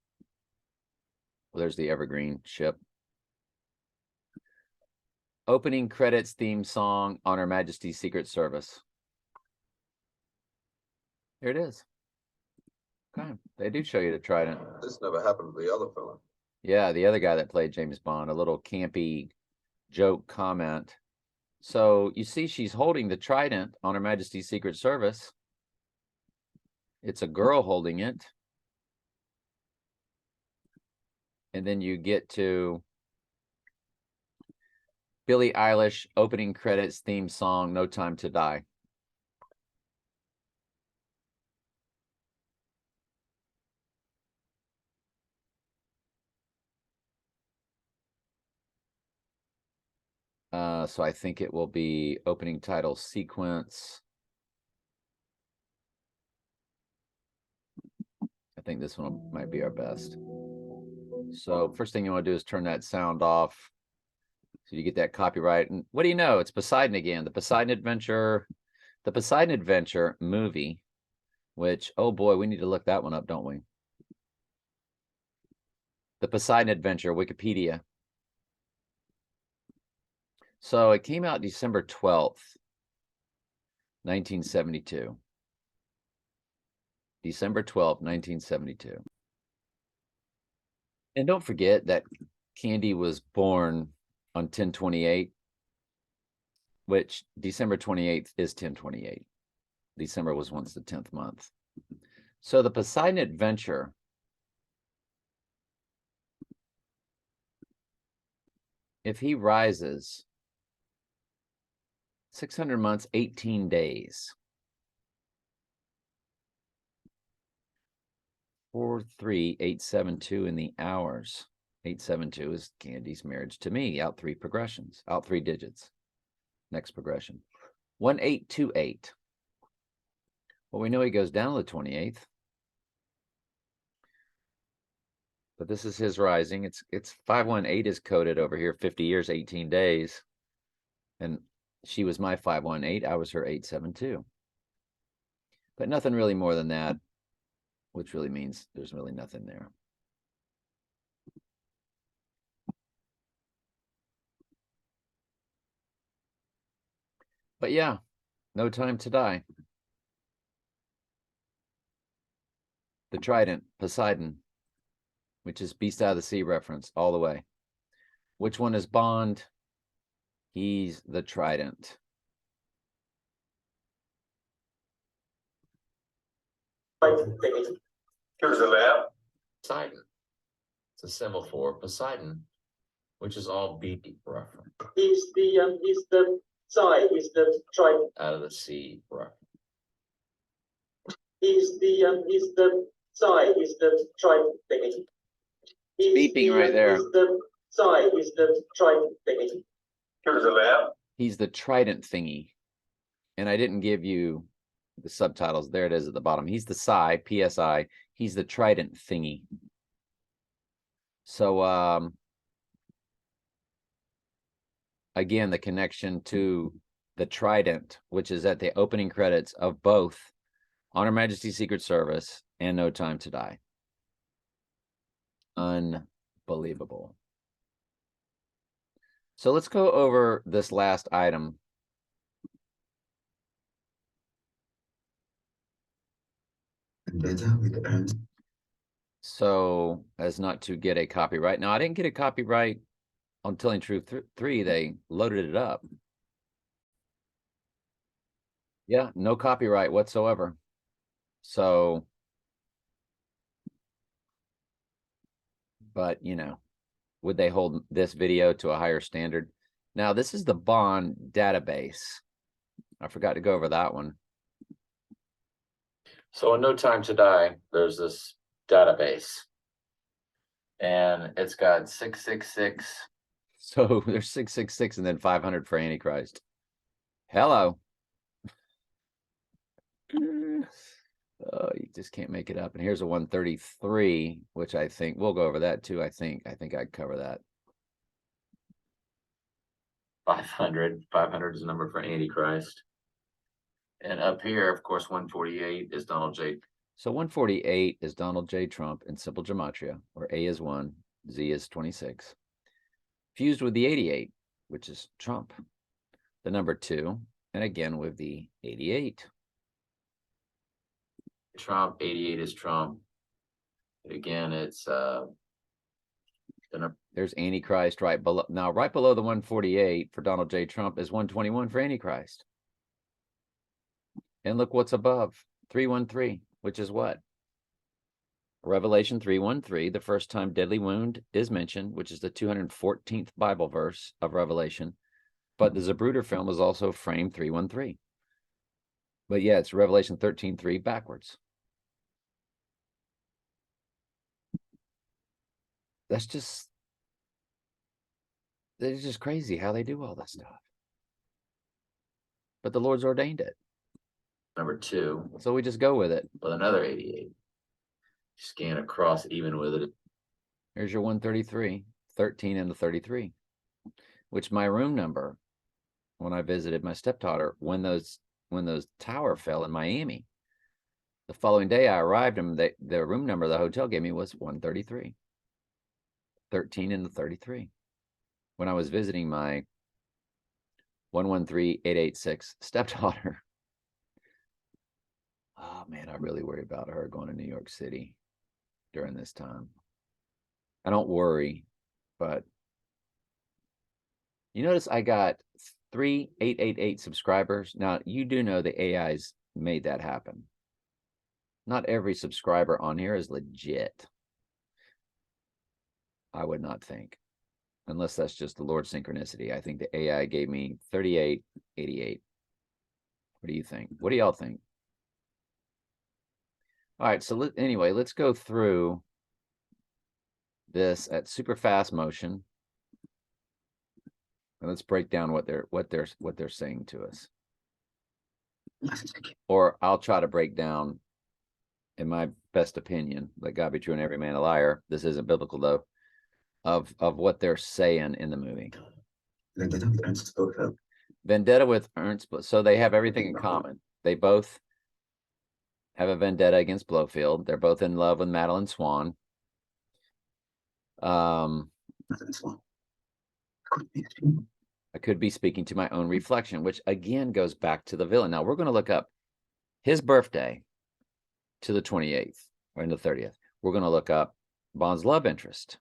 Well, there's the Evergreen ship. Opening credits theme song on Her Majesty's Secret Service. Here it is. Okay, they do show you the Trident. This never happened to the other fella. Yeah, the other guy that played James Bond, a little campy joke comment. So you see she's holding the Trident on Her Majesty's Secret Service. It's a girl holding it. And then you get to Billie Eilish opening credits theme song, No Time to Die. So I think it will be opening title sequence. I think this one might be our best. So first thing you want to do is turn that sound off. So you get that copyright. And what do you know? It's Poseidon again. The Poseidon Adventure movie, which, oh boy, we need to look that one up, don't we? The Poseidon Adventure, Wikipedia. So it came out December 12th, 1972. December 12th, 1972. And don't forget that Candy was born on 10/28, which December 28th is 10/28. December was once the 10th month. So the Poseidon Adventure, if he rises 600 months, 18 days. 43872 in the hours. 872 is Candy's marriage to me. Out 3 progressions, out 3 digits. Next progression. 1828. Well, we know he goes down to the 28th. But this is his rising. It's 518 is coded over here, 50 years, 18 days. And she was my 518. I was her 872. But nothing really more than that, which really means there's really nothing there. But yeah, No Time to Die. The Trident, Poseidon, which is Beast Out of the Sea reference all the way. Which one is Bond? He's the Trident. Here's the map. Poseidon. It's a symbol for Poseidon, which is all B reference. Is the trident. Out of the sea reference. Is the trident thingy. Beeping right there. Is the trident thingy. Here's the map. He's the Trident thingy. And I didn't give you the subtitles. There it is at the bottom. He's the Psi, PSI. He's the Trident thingy. So, again, the connection to the Trident, which is at the opening credits of both On Her Majesty's Secret Service and No Time to Die. Unbelievable. So let's go over this last item. So as not to get a copyright. Now, I didn't get a copyright on Telling Truth 3. They loaded it up. Yeah, no copyright whatsoever. So, but you know, would they hold this video to a higher standard? Now, this is the Bond database. I forgot to go over that one. So in No Time to Die, there's this database. And it's got 666. So there's 666 and then 500 for Antichrist. Hello. Oh, you just can't make it up. And here's a 133, which I think we'll go over that too. I think I'd cover that. 500. 500 is the number for Antichrist. And up here, of course, 148 is Donald J. So 148 is Donald J. Trump in simple gematria, where A is 1, Z is 26. Fused with the 88, which is Trump. The number 2, and again with the 88. Trump, 88 is Trump. Again, it's there's Antichrist right below. Now, right below the 148 for Donald J. Trump is 121 for Antichrist. And look what's above, 313, which is what? Revelation 3:1-3, the first time deadly wound is mentioned, which is the 214th Bible verse of Revelation. But the Zapruder film is also framed 3:1-3. But yeah, it's Revelation 13:3 backwards. That's just, it's just crazy how they do all that stuff. But the Lord's ordained it, Number 2 so we just go with it. with another 88. Scan across even with it. Here's your 133, 13 and the 33, which my room number when I visited my stepdaughter when those tower fell in Miami. The following day I arrived and the room number the hotel gave me was 133. 13 and the 33. When I was visiting my 113886 stepdaughter. Oh man, I really worry about her going to New York City during this time. I don't worry, but you notice I got 3888 subscribers. Now you do know the AI's made that happen. Not every subscriber on here is legit. I would not think, unless that's just the Lord's synchronicity. I think the AI gave me 3888. What do you think? What do y'all think? All right, so anyway, let's go through this at super fast motion. And let's break down what they're saying to us. Or I'll try to break down, in my best opinion, let God be true and every man a liar. This isn't biblical though, of what they're saying in the movie. Vendetta with Ernst, so they have everything in common. They both have a vendetta against Blofeld. They're both in love with Madeline Swan. I could be speaking to my own reflection, which again goes back to the villain. Now we're going to look up his birthday to the 28th or the 30th. We're going to look up Bond's love interest.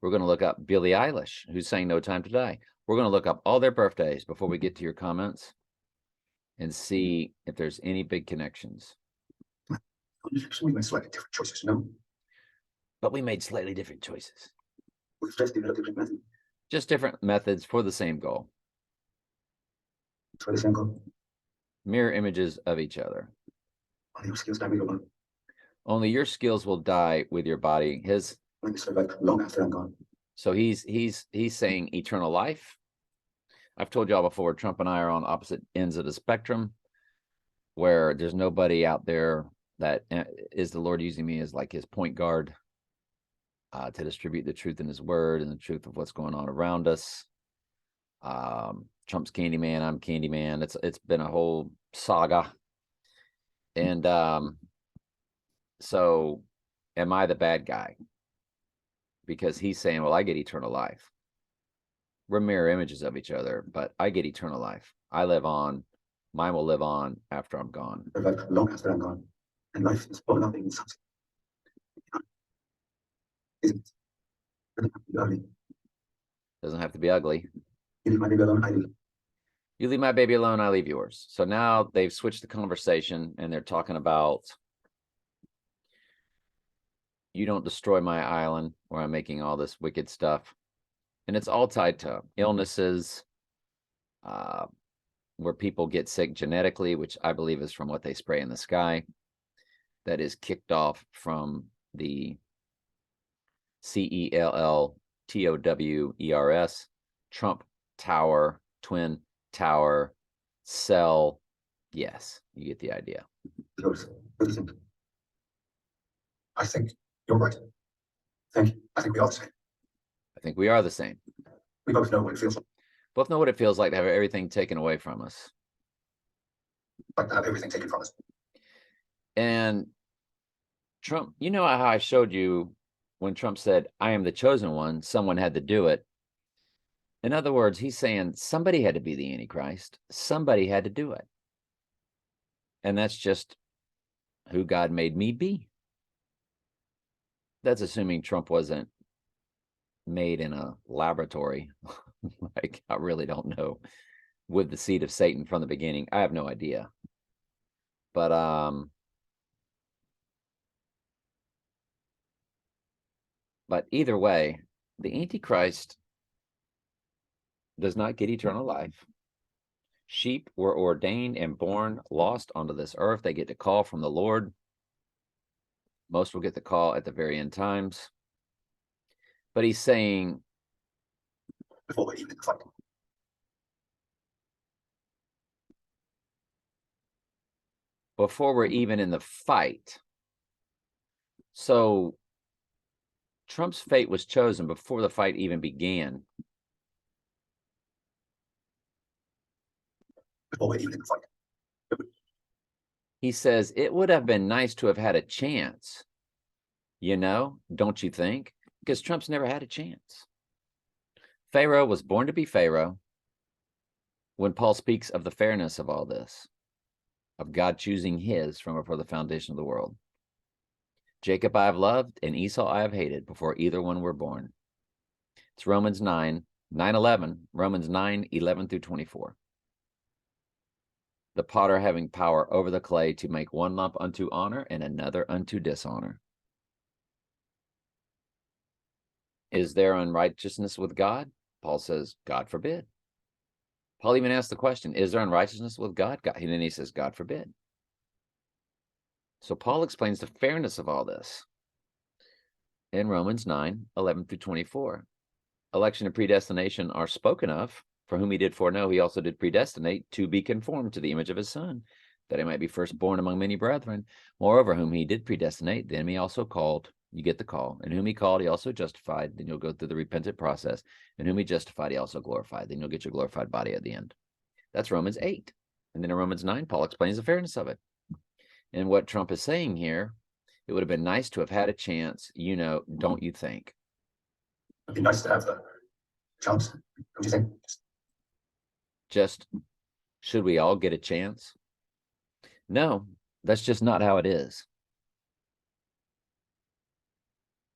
We're going to look up Billie Eilish, who's saying No Time to Die. We're going to look up all their birthdays before we get to your comments and see if there's any big connections. We made slightly different choices, no? But we made slightly different choices. We've just developed different methods Just different methods for the same goal. for the same goal. Mirror images of each other. Only your skills die with your body. Only your skills will die with your body. His Only survive long after I'm gone. So he's saying eternal life. I've told y'all before, Trump and I are on opposite ends of the spectrum, where there's nobody out there that is the Lord using me as like his point guard to distribute the truth in his word and the truth of what's going on around us. Trump's Candyman, I'm Candyman. It's been a whole saga. And so am I the bad guy? Because he's saying, well, I get eternal life. We're mirror images of each other, but I get eternal life. I live on. Mine will live on after I'm gone. Survive long after I'm gone. And life is all nothing in something. Isn't it? Doesn't have to be ugly. Doesn't have to be ugly. You leave my baby alone, I leave. You leave my baby alone, I leave yours. So now they've switched the conversation and they're talking about, you don't destroy my island where I'm making all this wicked stuff. And it's all tied to illnesses, where people get sick genetically, which I believe is from what they spray in the sky. That is kicked off from the CELLTOWERS, Trump Tower, Twin Tower, Cell. Yes, you get the idea. Yours. What do you think? I think you're right. Thank you. I think we are the same. I think we are the same. We both know what it feels Both know what it feels like to have everything taken away from us. like to have everything taken from us. And Trump, you know how I showed you when Trump said, I am the chosen one, someone had to do it. In other words, he's saying somebody had to be the Antichrist. Somebody had to do it. And that's just who God made me be. That's assuming Trump wasn't made in a laboratory. Like, I really don't know. With the seed of Satan from the beginning. I have no idea. But But either way, the Antichrist does not get eternal life. Sheep were ordained and born lost onto this earth. They get the call from the Lord. Most will get the call at the very end times. But he's saying, before we're even in the fight. before we're even in the fight. So Trump's fate was chosen before the fight even began. Before we're even in the fight. He says it would have been nice to have had a chance. You know, don't you think? Because Trump's never had a chance. Pharaoh was born to be Pharaoh. When Paul speaks of the fairness of all this, of God choosing his from before the foundation of the world. Jacob I have loved, and Esau I have hated before either one were born. It's Romans 9:11, Romans 9:11 through 24. The potter having power over the clay to make one lump unto honor and another unto dishonor. Is there unrighteousness with God? Paul says, God forbid. Paul even asked the question, is there unrighteousness with God? And then he says, God forbid. So Paul explains the fairness of all this in Romans 9:11 through 24. Election and predestination are spoken of. For whom he did foreknow, he also did predestinate to be conformed to the image of his Son, that he might be firstborn among many brethren. Moreover, whom he did predestinate, them he also called. You get the call. And whom he called, he also justified. Then you'll go through the repentant process. And whom he justified, he also glorified. Then you'll get your glorified body at the end. That's Romans 8. And then in Romans 9, Paul explains the fairness of it. And what Trump is saying here, it would have been nice to have had a chance, you know, don't you think? It'd be nice to have a chance, don't you think? Just, should we all get a chance? No, that's just not how it is.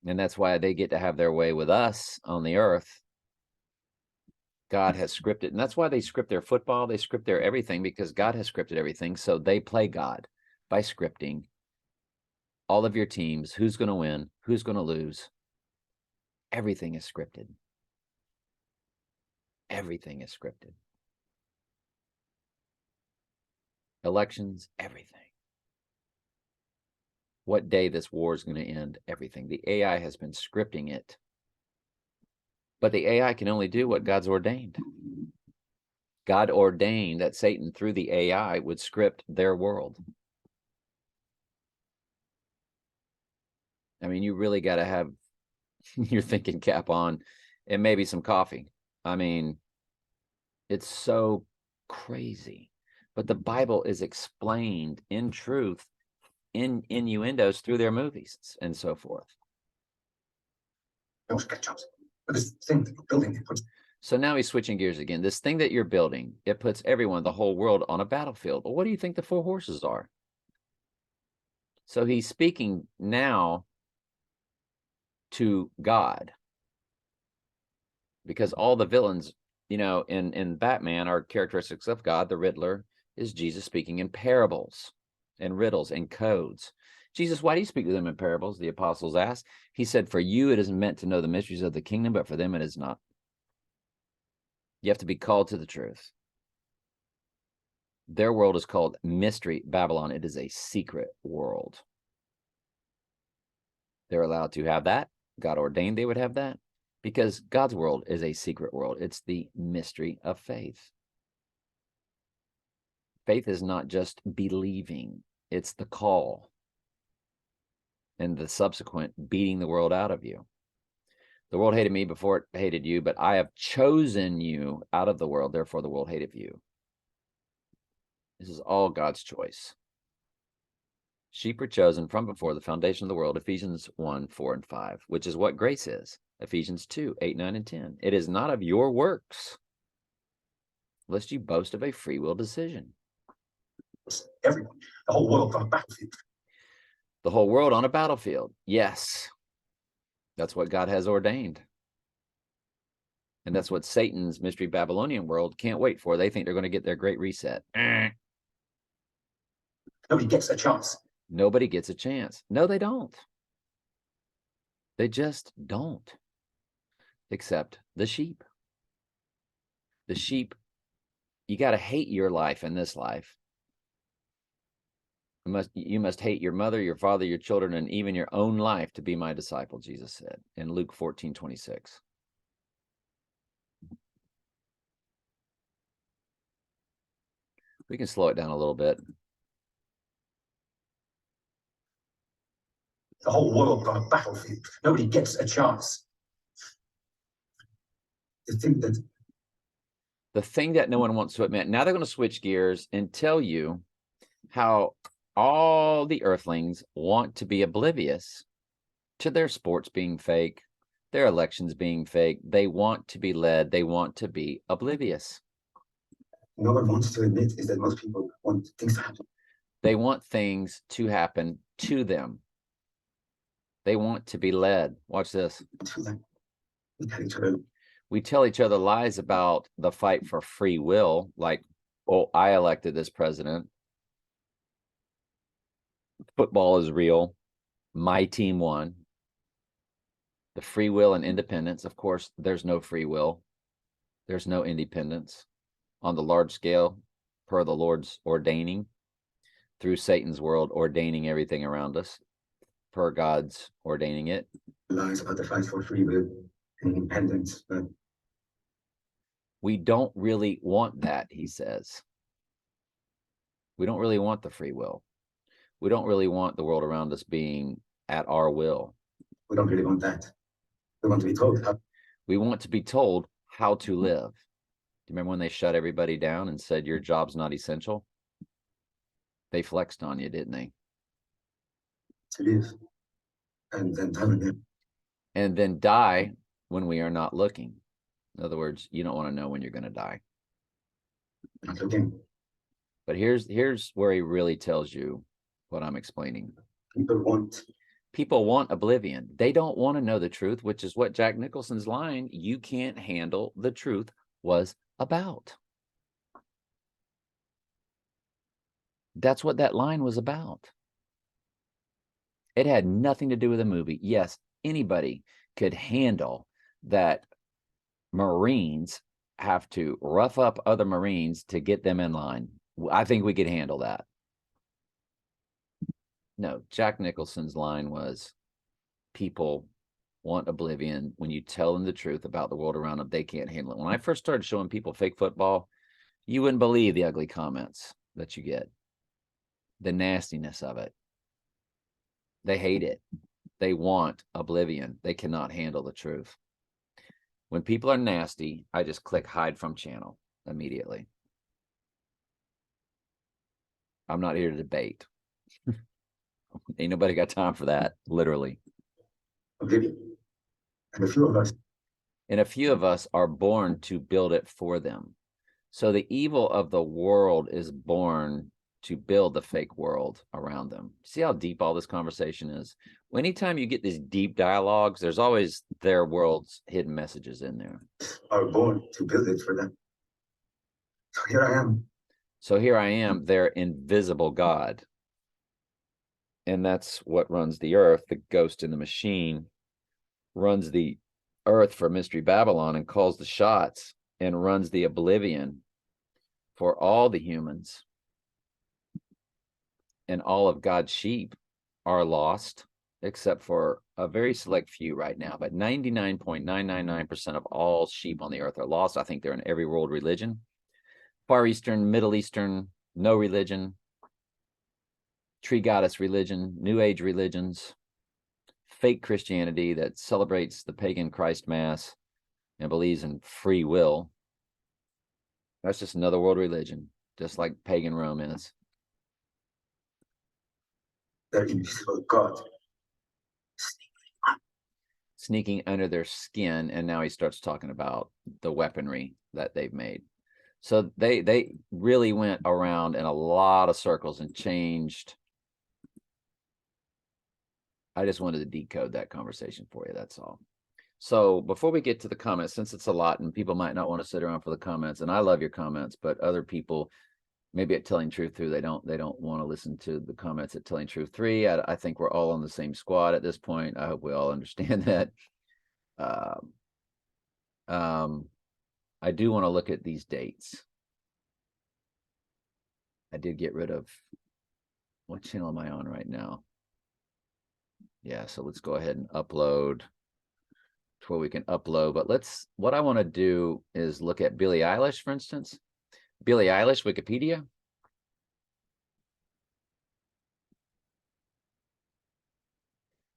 And that's why they get to have their way with us on the earth. God has scripted, and that's why they script their football, they script their everything, because God has scripted everything. So they play God by scripting all of your teams, who's going to win, who's going to lose. Everything is scripted. Everything is scripted. Elections, everything. What day this war is going to end, everything. The AI has been scripting it. But the AI can only do what God's ordained. God ordained that Satan, through the AI, would script their world. I mean, you really got to have your thinking cap on and maybe some coffee. I mean, it's so crazy. But the Bible is explained in truth, in innuendos through their movies and so forth. We also get a chance. But this thing that you're building, it puts So now he's switching gears again. This thing that you're building, it puts everyone, the whole world, on a battlefield. Well, what do you think the four horses are? So he's speaking now to God. Because all the villains, you know, in Batman are characteristics of God. The Riddler is Jesus speaking in parables and riddles and codes. Jesus, why do you speak to them in parables? The apostles asked. He said, for you it isn't meant to know the mysteries of the kingdom, but for them it is not. You have to be called to the truth. Their world is called Mystery Babylon. It is a secret world. They're allowed to have that. God ordained they would have that, because God's world is a secret world. It's the mystery of faith. Faith is not just believing. It's the call and the subsequent beating the world out of you. The world hated me before it hated you, but I have chosen you out of the world. Therefore, the world hated you. This is all God's choice. Sheep are chosen from before the foundation of the world, Ephesians 1:4-5, which is what grace is. Ephesians 2:8-9-10. It is not of your works, lest you boast of a free will decision. everyone, the whole world on a battlefield. The whole world on a battlefield. Yes. That's what God has ordained. And that's what Satan's mystery Babylonian world can't wait for. They think they're going to get their great reset. Nobody gets a chance. Nobody gets a chance. No, they don't. They just don't. Except the sheep. The sheep, you got to hate your life in this life. You must hate your mother, your father, your children, and even your own life to be my disciple, Jesus said in Luke 14:26. We can slow it down a little bit. The whole world on a battlefield. Nobody gets a chance. The thing that no one wants to admit. Now they're going to switch gears and tell you how all the earthlings want to be oblivious to their sports being fake, their elections being fake. They want to be led. They want to be oblivious. No one wants to admit is that most people want things to happen. They want things to happen to them. They want to be led. Watch this. To them. We tell each other lies about the fight for free will, like, oh, I elected this president. Football is real. My team won. The free will and independence. Of course, there's no free will. There's no independence on the large scale per the Lord's ordaining through Satan's world, ordaining everything around us per God's ordaining it. Lies about the fight for free will and independence, but we don't really want that, he says. We don't really want the free will. We don't really want the world around us being at our will. We don't really want that. We want to be told how. We want to be told how to live. Do you remember when they shut everybody down and said your job's not essential? They flexed on you, didn't they? To live and then die. And then die when we are not looking. In other words, you don't want to know when you're going to die. Not looking. But here's where he really tells you what I'm explaining. People want oblivion. They don't want to know the truth, which is what Jack Nicholson's line, "You can't handle the truth," was about. That's what that line was about. It had nothing to do with the movie. Yes, anybody could handle that Marines have to rough up other Marines to get them in line. I think we could handle that. No, Jack Nicholson's line was, people want oblivion. When you tell them the truth about the world around them, they can't handle it. When I first started showing people fake football, you wouldn't believe the ugly comments that you get, the nastiness of it. They hate it. They want oblivion. They cannot handle the truth. When people are nasty, I just click hide from channel immediately. I'm not here to debate. Ain't nobody got time for that, literally. Oblivion. And a few of us. And a few of us are born to build it for them. So the evil of the world is born to build the fake world around them. See how deep all this conversation is? Anytime you get these deep dialogues, there's always their world's hidden messages in there. Are born to build it for them. So here I am. So here I am, their invisible God. And that's what runs the earth. The ghost in the machine runs the earth for Mystery Babylon and calls the shots and runs the oblivion for all the humans. And all of God's sheep are lost, except for a very select few right now. But 99.999% of all sheep on the earth are lost. I think they're in every world religion. Far Eastern, Middle Eastern, no religion. Tree goddess religion, New Age religions. Fake Christianity that celebrates the pagan Christ Mass and believes in free will. That's just another world religion, just like pagan Rome is. Their invisible God. Sneaking under their skin, and now he starts talking about the weaponry that they've made. So they really went around in a lot of circles and changed. I just wanted to decode that conversation for you, that's all. So before we get to the comments, since it's a lot and people might not want to sit around for the comments, and I love your comments, but other people maybe at Telling Truth 2, they don't want to listen to the comments at Telling Truth 3. I think we're all on the same squad at this point. I hope we all understand that. I do want to look at these dates. I did get rid of, what channel am I on right now? Yeah, so let's go ahead and upload to where we can upload. But what I want to do is look at Billie Eilish, for instance. Billie Eilish, Wikipedia.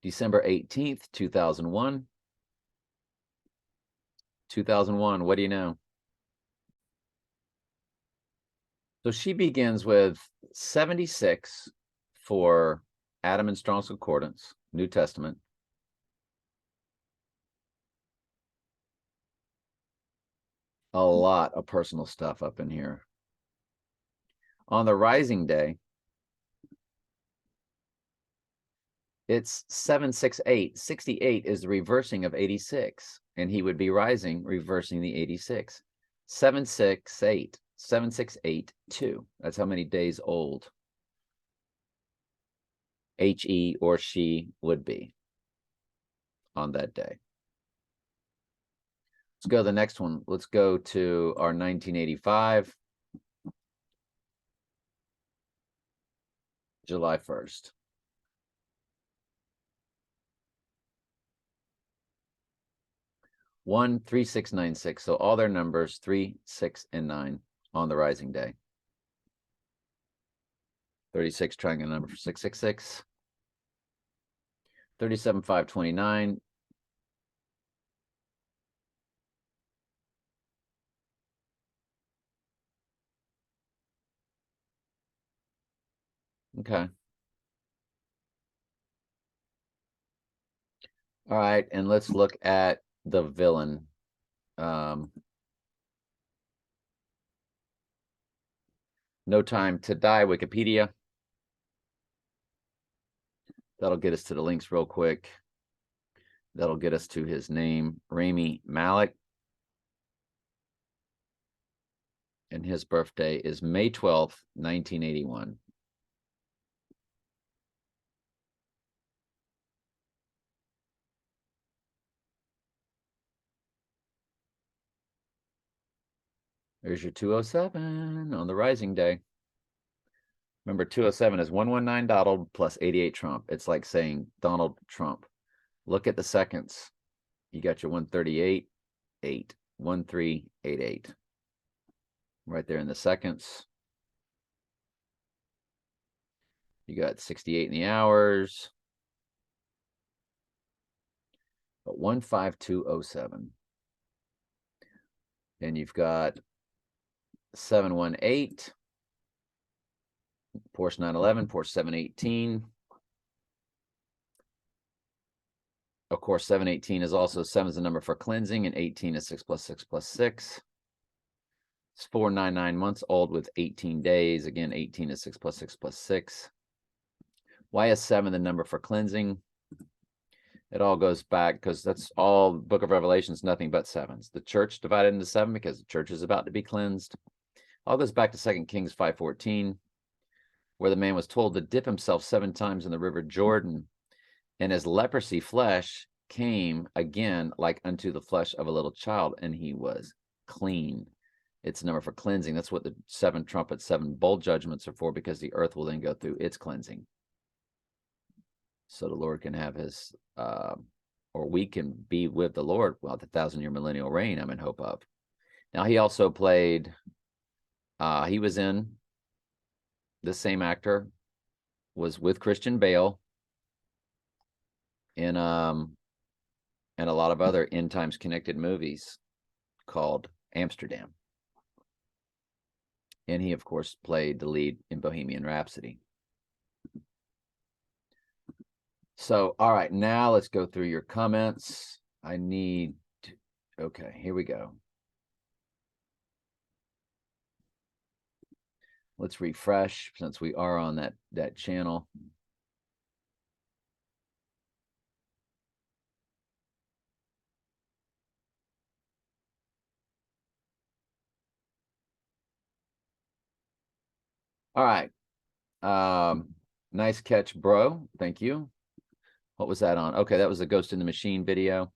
December 18th, 2001. 2001, what do you know? So she begins with 76 for Adam and Strong's Concordance, New Testament. A lot of personal stuff up in here. On the rising day, it's 768. 68 is the reversing of 86, and he would be rising, reversing the 86. 768, 7682. That's how many days old he or she would be on that day. Let's go to the next one. Let's go to our 1985. July 1st. 13696. So all their numbers 3, 6, and 9 on the rising day. 36 triangle number for 666. 37529. Okay. All right, and let's look at the villain. No Time to Die, Wikipedia. That'll get us to the links real quick. That'll get us to his name, Rami Malek. And his birthday is May 12th, 1981. There's your 207 on the rising day. Remember, 207 is 119 Donald plus 88 Trump. It's like saying Donald Trump. Look at the seconds. You got your 138, 8, 1388. Right there in the seconds. You got 68 in the hours. But 15207. And you've got 718. Porsche 911, Porsche 718. Of course, 718 is also 7 is the number for cleansing, and 18 is 6 plus 6 plus 6. It's 499 months old with 18 days. Again, 18 is 6 plus 6 plus 6. Why is 7 the number for cleansing? It all goes back because that's all Book of Revelations, nothing but sevens. The church divided into 7 because the church is about to be cleansed. All goes back to 2 Kings 5:14, where the man was told to dip himself 7 times in the river Jordan, and his leprosy flesh came again like unto the flesh of a little child, and he was clean. It's a number for cleansing. That's what the 7 trumpets, 7 bowl judgments are for, because the earth will then go through its cleansing. So the Lord can have his, or we can be with the Lord while the 1,000-year millennial reign I'm in hope of. Now, he also played, he was in, the same actor was with Christian Bale in a lot of other end times connected movies called Amsterdam. And he, of course, played the lead in Bohemian Rhapsody. So, all right, now let's go through your comments. Okay, here we go. Let's refresh since we are on that channel. All right. Nice catch, bro. Thank you. What was that on? Okay, that was the Ghost in the Machine video.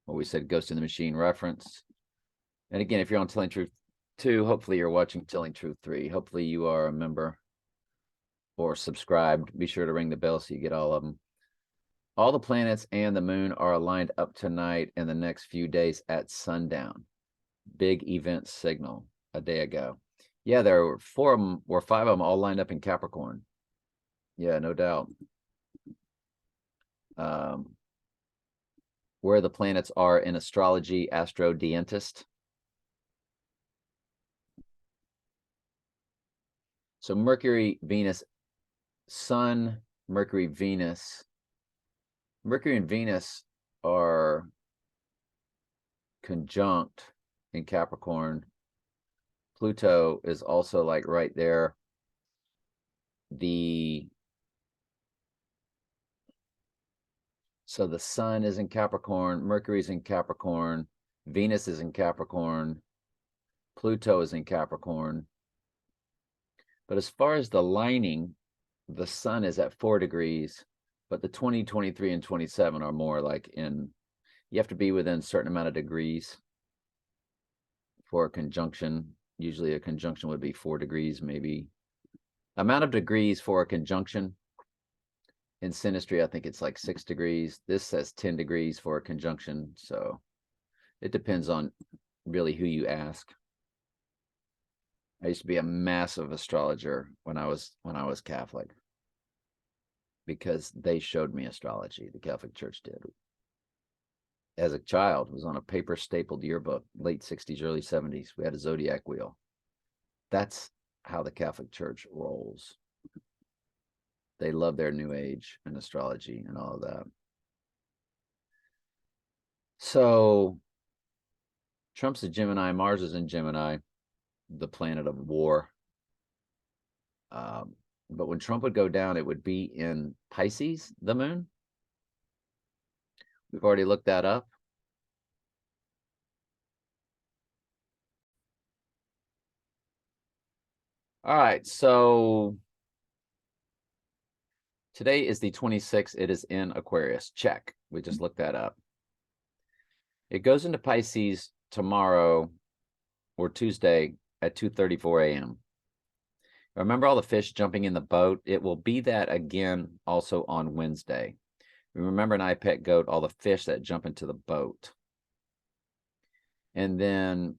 Where we said Ghost in the Machine reference. And again, if you're on Telling Truth 2, hopefully you're watching Telling Truth 3. Hopefully you are a member or subscribed. Be sure to ring the bell so you get all of them. All the planets and the moon are aligned up tonight and the next few days at sundown. Big event signal a day ago. Yeah, there were 4 of them or 5 of them all lined up in Capricorn. Yeah, no doubt. Where the planets are in astrology, Astro Dientist. So Mercury, Venus, Sun, Mercury, Venus. Mercury and Venus are conjunct in Capricorn. Pluto is also like right there. So the Sun is in Capricorn, Mercury's in Capricorn, Venus is in Capricorn, Pluto is in Capricorn. But as far as the lining, the Sun is at 4 degrees, but the 20, 23, and 27 are more like in, you have to be within a certain amount of degrees for a conjunction. Usually a conjunction would be 4 degrees, maybe. Amount of degrees for a conjunction. In synastry, I think it's like 6 degrees. This says 10 degrees for a conjunction. So it depends on really who you ask. I used to be a massive astrologer when I was Catholic, because they showed me astrology. The Catholic Church did. As a child, it was on a paper stapled yearbook, late 60s, early 70s. We had a zodiac wheel. That's how the Catholic Church rolls. They love their New Age and astrology and all of that. So Trump's a Gemini, Mars is in Gemini, the planet of war. But when Trump would go down, it would be in Pisces, the moon. We've already looked that up. All right, so today is the 26th. It is in Aquarius. Check. We just looked that up. It goes into Pisces tomorrow or Tuesday at 2:34 a.m. Remember all the fish jumping in the boat? It will be that again also on Wednesday. Remember in I Pet Goat, all the fish that jump into the boat. And then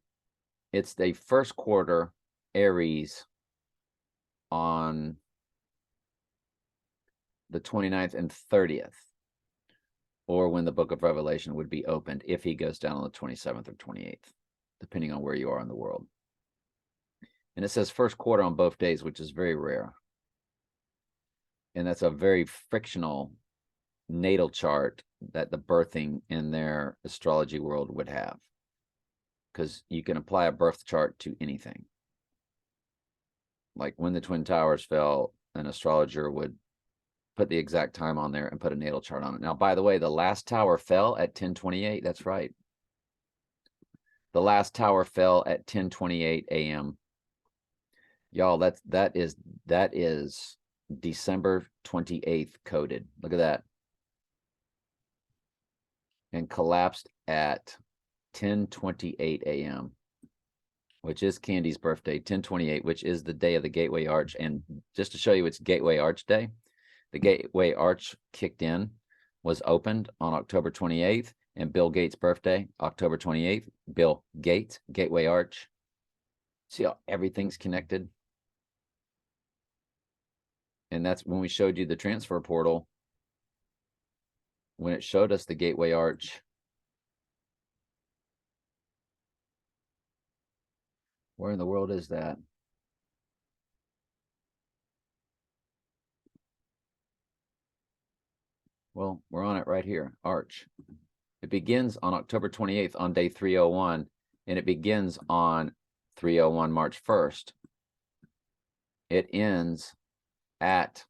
it's the first quarter Aries on the 29th and 30th, or when the book of Revelation would be opened if he goes down on the 27th or 28th, depending on where you are in the world. And it says first quarter on both days, which is very rare. And that's a very frictional natal chart that the birthing in their astrology world would have, because you can apply a birth chart to anything. Like when the Twin Towers fell, an astrologer would put the exact time on there and put a natal chart on it. Now, by the way, the last tower fell at 10:28. That's right. The last tower fell at 10:28 a.m. Y'all, that is December 28th coded. Look at that. And collapsed at 10:28 a.m., which is Candy's birthday, 10:28, which is the day of the Gateway Arch. And just to show you, it's Gateway Arch Day. The Gateway Arch kicked in, was opened on October 28th, and Bill Gates' birthday, October 28th. Bill Gates, Gateway Arch. See how everything's connected? And that's when we showed you the transfer portal, when it showed us the Gateway Arch. Where in the world is that? Well, we're on it right here, Arch. It begins on October 28th on day 301, and it begins on 301 March 1st. It ends at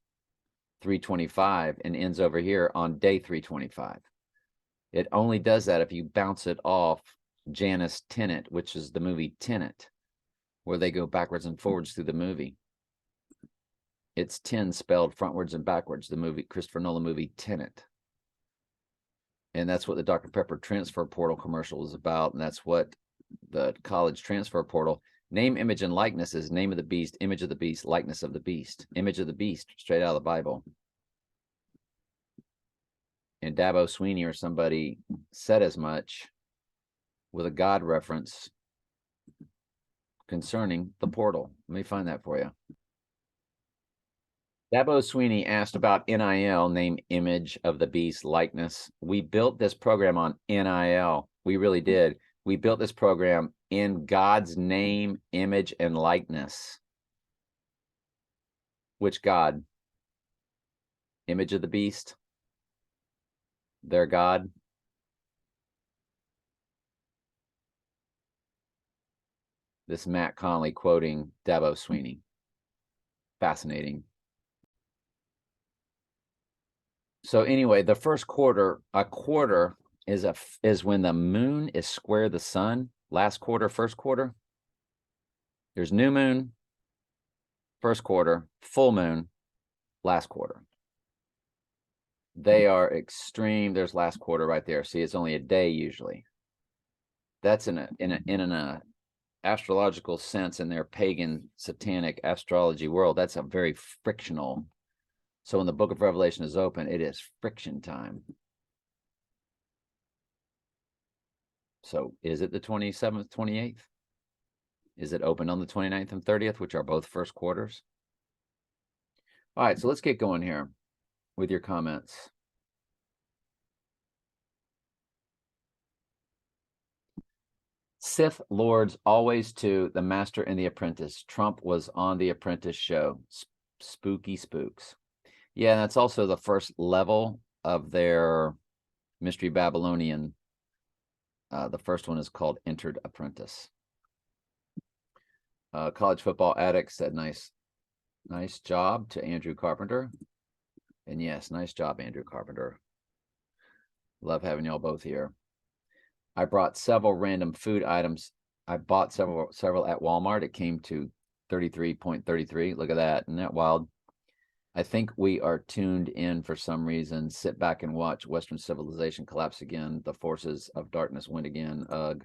325 and ends over here on day 325. It only does that if you bounce it off Janus Tenet, which is the movie Tenet, where they go backwards and forwards through the movie. It's 10 spelled frontwards and backwards, the movie, Christopher Nolan movie Tenet. And that's what the Dr. Pepper transfer portal commercial is about. And that's what the college transfer portal, name, image, and likeness is name of the beast, image of the beast, likeness of the beast, image of the beast, straight out of the Bible. And Dabo Sweeney or somebody said as much with a God reference concerning the portal. Let me find that for you. Dabo Sweeney asked about NIL, name, image of the beast, likeness. We built this program on NIL. We really did. We built this program in God's name, image, and likeness. Which God? Image of the beast? Their God? This Matt Conley quoting Dabo Sweeney. Fascinating. So anyway, the first quarter, a quarter is when the moon is square the sun. Last quarter, first quarter. There's new moon, first quarter, full moon, last quarter. They are extreme. There's last quarter right there. See, it's only a day usually. That's in an astrological sense in their pagan satanic astrology world. That's a very frictional. So when the book of Revelation is open, it is friction time. So is it the 27th, 28th? Is it open on the 29th and 30th, which are both first quarters? All right, so let's get going here with your comments. Sith Lords always to The Master and the Apprentice. Trump was on The Apprentice show. Spooky spooks. Yeah, that's also the first level of their Mystery Babylonian. The first one is called Entered Apprentice. College Football Addict said nice job to Andrew Carpenter. And yes, nice job, Andrew Carpenter. Love having y'all both here. I brought several random food items. I bought several at Walmart. It came to 33.33. Look at that. Isn't that wild? I think we are tuned in for some reason. Sit back and watch Western civilization collapse again. The forces of darkness win again. Ugh.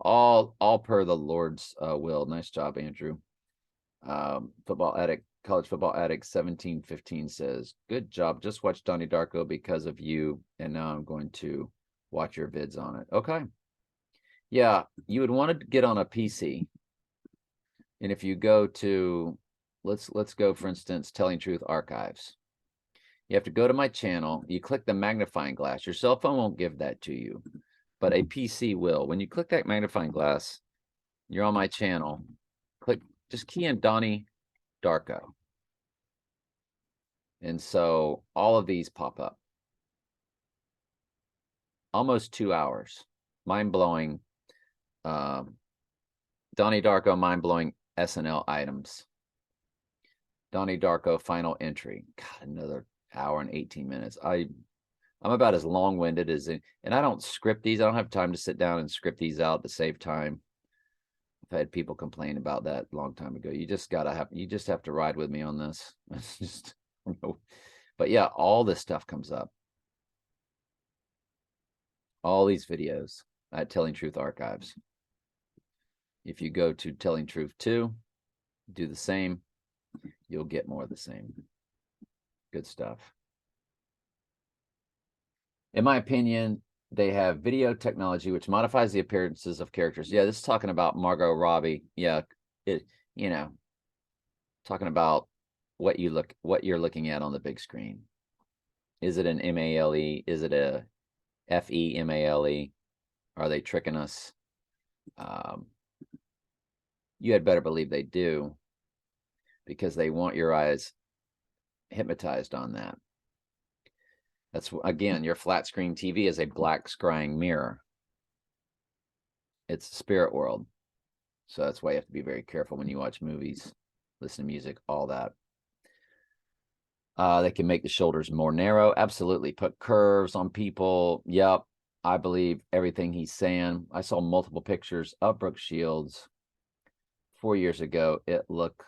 All per the Lord's will. Nice job, Andrew. Football Addict, College Football Addict 1715 says, good job. Just watched Donnie Darko because of you, and now I'm going to watch your vids on it. Okay. Yeah, you would want to get on a PC. And if you go to let's go, for instance, Telling Truth Archives. You have to go to my channel. You click the magnifying glass. Your cell phone won't give that to you, but a PC will. When you click that magnifying glass, you're on my channel. Just key in Donnie Darko. And so all of these pop up. Almost 2 hours. Mind-blowing. Donnie Darko, mind-blowing SNL items. Donnie Darko final entry. God, another hour and 18 minutes. I'm about as long-winded as it, and I don't script these. I don't have time to sit down and script these out to save time. I've had people complain about that a long time ago. You just have to ride with me on this. It's just, but yeah, all this stuff comes up. All these videos at Telling Truth Archives. If you go to Telling Truth 2, do the same. You'll get more of the same. Good stuff. In my opinion, they have video technology which modifies the appearances of characters. Yeah, this is talking about Margot Robbie. Yeah, talking about what you're looking at on the big screen. Is it an MALE? Is it a FEMALE? Are they tricking us? You had better believe they do, because they want your eyes hypnotized on that. That's, again, your flat screen TV is a black scrying mirror. It's the spirit world. So that's why you have to be very careful when you watch movies, listen to music, all that. They can make the shoulders more narrow. Absolutely. Put curves on people. Yep. I believe everything he's saying. I saw multiple pictures of Brooke Shields 4 years ago. It looked,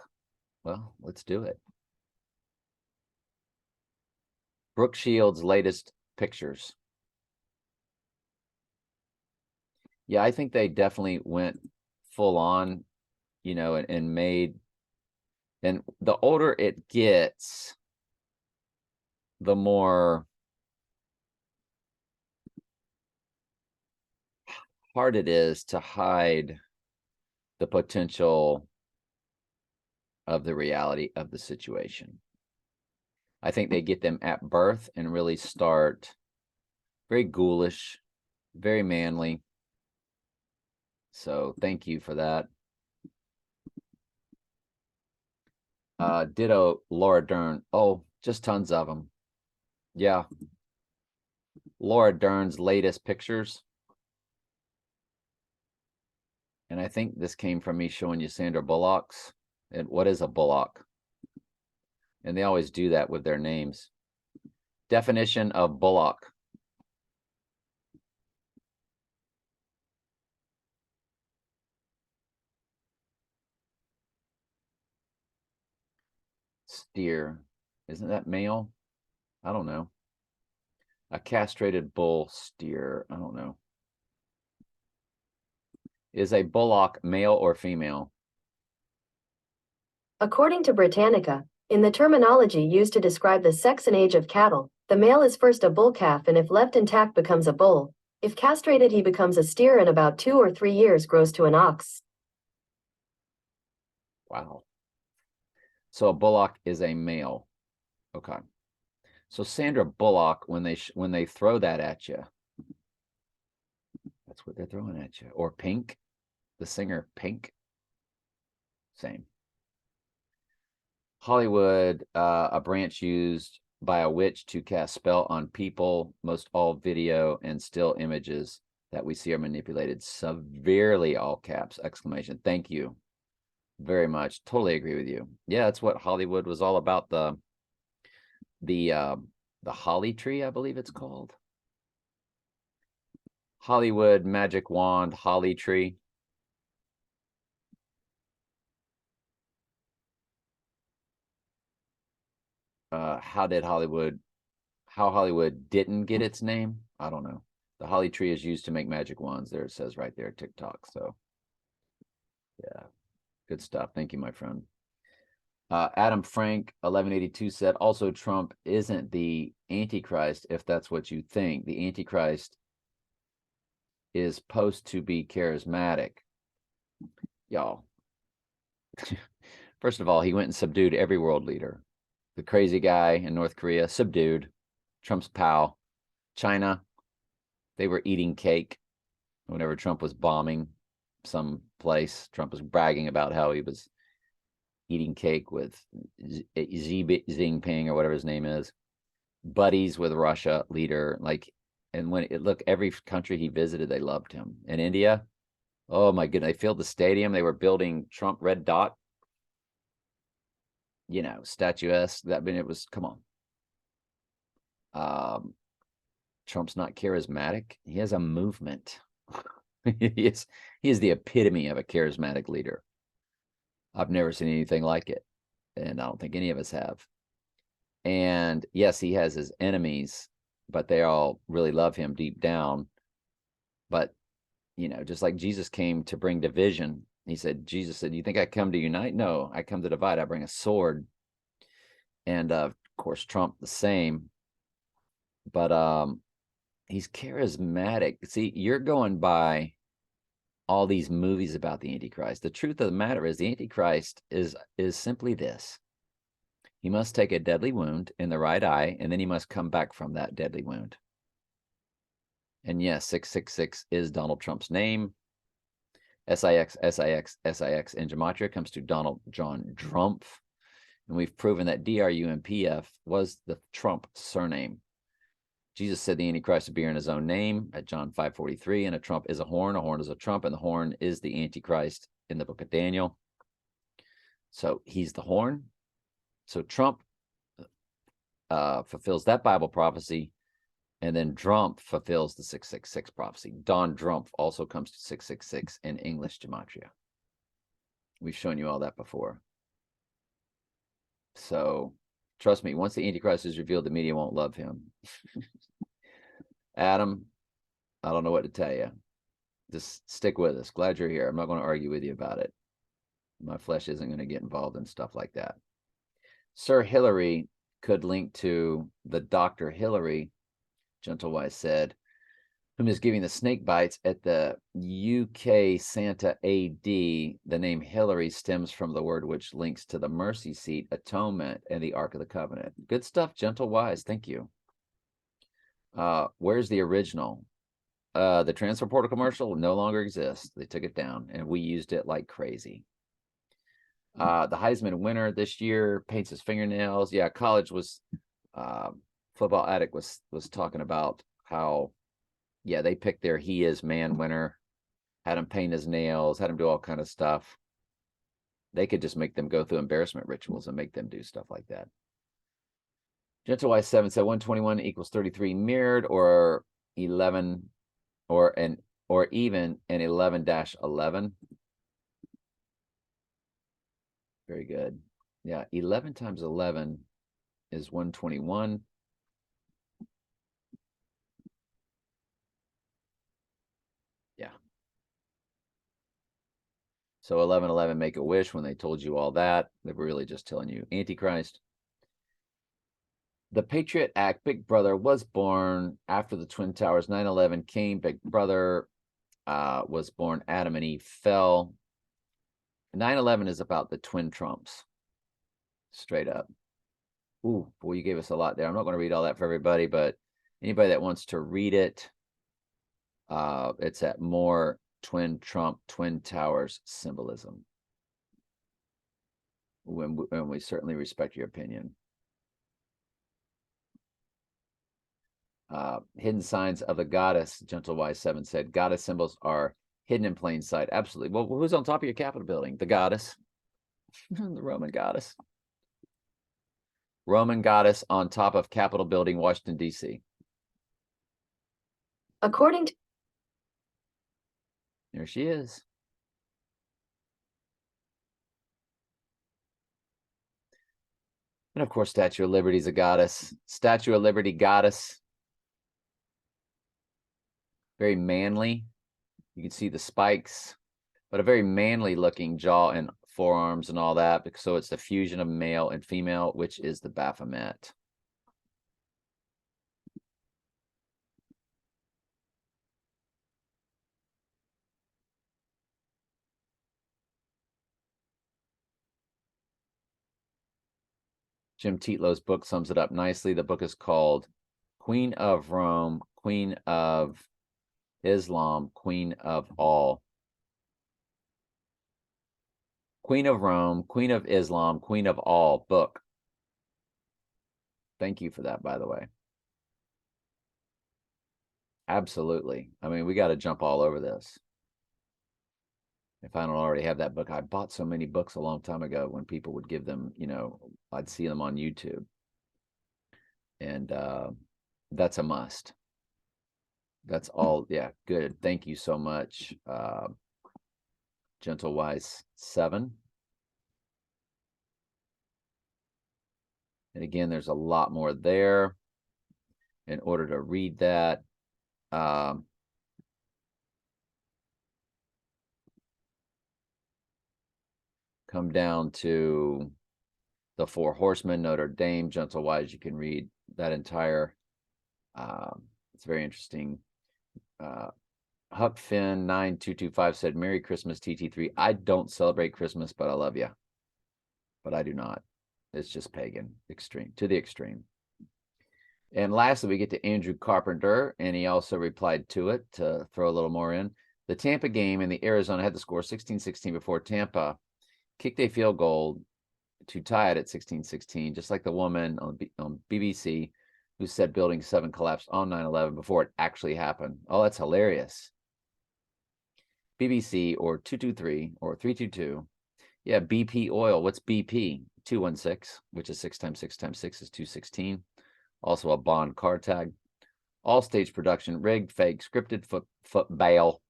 well, let's do it. Brooke Shields' latest pictures. Yeah, I think they definitely went full on, you know, and made, and the older it gets, the more hard it is to hide the potential of the reality of the situation. I think they get them at birth and really start very ghoulish, very manly. So thank you for that. Ditto Laura Dern. Oh, just tons of them. Yeah. Laura Dern's latest pictures. And I think this came from me showing you Sandra Bullock's. And what is a Bullock? And they always do that with their names. Definition of Bullock. Steer. Isn't that male? I don't know. A castrated bull steer. I don't know. Is a bullock male or female? According to Britannica, in the terminology used to describe the sex and age of cattle, the male is first a bull calf and if left intact becomes a bull. If castrated, he becomes a steer and about 2 or 3 years grows to an ox. Wow. So a bullock is a male. Okay. So Sandra Bullock, when they throw that at you, that's what they're throwing at you. Or Pink, the singer Pink, same. Hollywood, a branch used by a witch to cast spell on people. Most all video and still images that we see are manipulated severely, all caps, exclamation. Thank you very much. Totally agree with you. Yeah, that's what Hollywood was all about. The holly tree, I believe it's called. Hollywood magic wand holly tree. How Hollywood didn't get its name, I don't know. The holly tree is used to make magic wands. There it says right there, TikTok. So yeah, good stuff. Thank you, my friend. Adam Frank 1182 said, also Trump isn't the Antichrist, if that's what you think. The Antichrist is supposed to be charismatic. Y'all, first of all, he went and subdued every world leader. The crazy guy in North Korea, subdued. Trump's pal. China, they were eating cake whenever Trump was bombing some place. Trump was bragging about how he was eating cake with Xi Jinping or whatever his name is, buddies with Russia leader. Like, and when look, every country he visited, they loved him. In India, oh my goodness, they filled the stadium. They were building Trump red dot, you know, statuesque. That, I mean, it was, come on. Trump's not charismatic. He has a movement. he is the epitome of a charismatic leader. I've never seen anything like it, and I don't think any of us have. And yes, he has his enemies, but they all really love him deep down. But, you know, just like Jesus came to bring division, Jesus said, you think I come to unite? No, I come to divide. I bring a sword. And of course, Trump the same. But he's charismatic. See, you're going by all these movies about the Antichrist. The truth of the matter is the Antichrist is simply this. He must take a deadly wound in the right eye, and then he must come back from that deadly wound. And yes, 666 is Donald Trump's name. SIX in Gematria comes to Donald John Drumpf. And we've proven that DRUMPF was the Trump surname. Jesus said the Antichrist would be in his own name at John 5:43, and a trump is a horn is a trump, and the horn is the Antichrist in the book of Daniel. So he's the horn. So Trump fulfills that Bible prophecy, and then Drumpf fulfills the 666 prophecy. Don Drumpf also comes to 666 in English Gematria. We've shown you all that before. So Trust me, once the Antichrist is revealed, the media won't love him. Adam, I don't know what to tell you. Just stick with us. Glad you're here. I'm not going to argue with you about it. My flesh isn't going to get involved in stuff like that. Sir Hillary could link to the Dr. Hillary, Gentlewise said, whom is giving the snake bites at the UK Santa AD. The name Hillary stems from the word which links to the mercy seat, atonement, and the Ark of the Covenant. Good stuff, Gentlewise. Thank you. Where's the original? The transfer portal commercial no longer exists. They took it down, and we used it like crazy. The Heisman winner this year paints his fingernails. Yeah, college was Football Addict was talking about how, yeah, they picked their He Is Man winner, had him paint his nails, had him do all kind of stuff. They could just make them go through embarrassment rituals and make them do stuff like that. Gentlewise 7 said 121 equals 33 mirrored, or 11, or even an 11-11. Very good. Yeah, 11 times 11 is 121. Yeah. So 11-11 make a wish. When they told you all that, they were really just telling you Antichrist. The Patriot Act, Big Brother was born after the Twin Towers. 9/11 came, Big Brother was born, Adam and Eve fell. 9/11 is about the twin Trumps. Straight up. Ooh, boy, you gave us a lot there. I'm not going to read all that for everybody, but anybody that wants to read it, it's at more Twin Trump, Twin Towers symbolism. When we certainly respect your opinion. Hidden signs of the goddess, Gentlewise 7 said, goddess symbols are hidden in plain sight. Absolutely. Well, who's on top of your Capitol building? The goddess. The Roman goddess. Roman goddess on top of Capitol building, Washington, D.C. According to There she is. And of course, Statue of Liberty is a goddess. Statue of Liberty goddess. Very manly. You can see the spikes, but a very manly looking jaw and forearms and all that. So it's the fusion of male and female, which is the Baphomet. Jim Tetlow's book sums it up nicely. The book is called Queen of Rome, Queen of Islam, Queen of All. Queen of Rome, Queen of Islam, Queen of All book. Thank you for that, by the way. Absolutely. I mean, we got to jump all over this. If I don't already have that book, I bought so many books a long time ago when people would give them, you know, I'd see them on YouTube. And that's a must. That's all. Yeah, good. Thank you so much, Gentlewise 7. And again, there's a lot more there. In order to read that, come down to the Four Horsemen, Notre Dame, Gentlewise. You can read that entire. It's very interesting. Huck Finn 9225 said, Merry Christmas, TT3. I don't celebrate Christmas, but I love you. But I do not. It's just pagan, extreme, to the extreme. And lastly, we get to Andrew Carpenter, and he also replied to it to throw a little more in. The Tampa game and the Arizona had the score 16-16 before Tampa kicked a field goal to tie it at 16-16, just like the woman on BBC who said Building 7 collapsed on 9/11 before it actually happened. Oh, that's hilarious. BBC or 223 or 322. Yeah, BP Oil. What's BP? 216, which is 6 times 6 times 6 is 216. Also a Bond car tag. All stage production, rigged, fake, scripted, foot bail.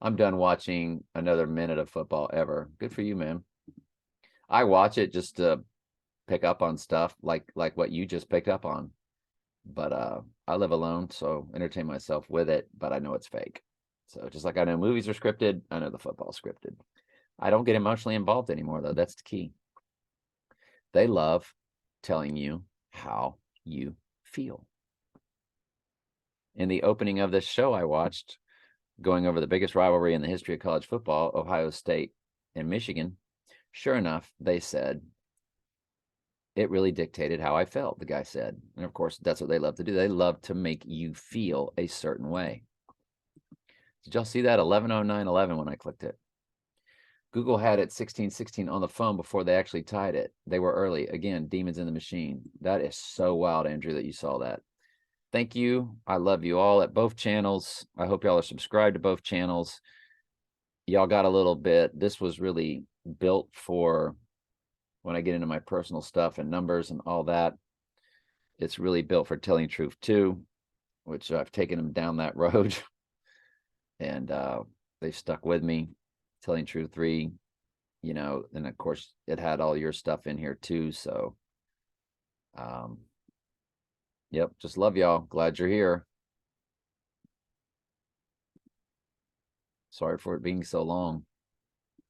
I'm done watching another minute of football ever. Good for you, man. I watch it just to pick up on stuff like what you just picked up on. But I live alone, so entertain myself with it, but I know it's fake. So just like I know movies are scripted, I know the football's scripted. I don't get emotionally involved anymore, though. That's the key. They love telling you how you feel. In the opening of this show I watched, going over the biggest rivalry in the history of college football, Ohio State and Michigan, sure enough, they said, it really dictated how I felt, the guy said. And of course, that's what they love to do. They love to make you feel a certain way. Did y'all see that 11:09:11 when I clicked it? Google had it 16:16 on the phone before they actually tied it. They were early. Again, demons in the machine. That is so wild, Andrew, that you saw that. Thank you. I love you all at both channels. I hope y'all are subscribed to both channels. Y'all got a little bit. This was really built for when I get into my personal stuff and numbers and all that. It's really built for Telling Truth 2, which I've taken them down that road. And they've stuck with me. Telling Truth 3, you know, and of course it had all your stuff in here too. So yep, just love y'all. Glad you're here. Sorry for it being so long.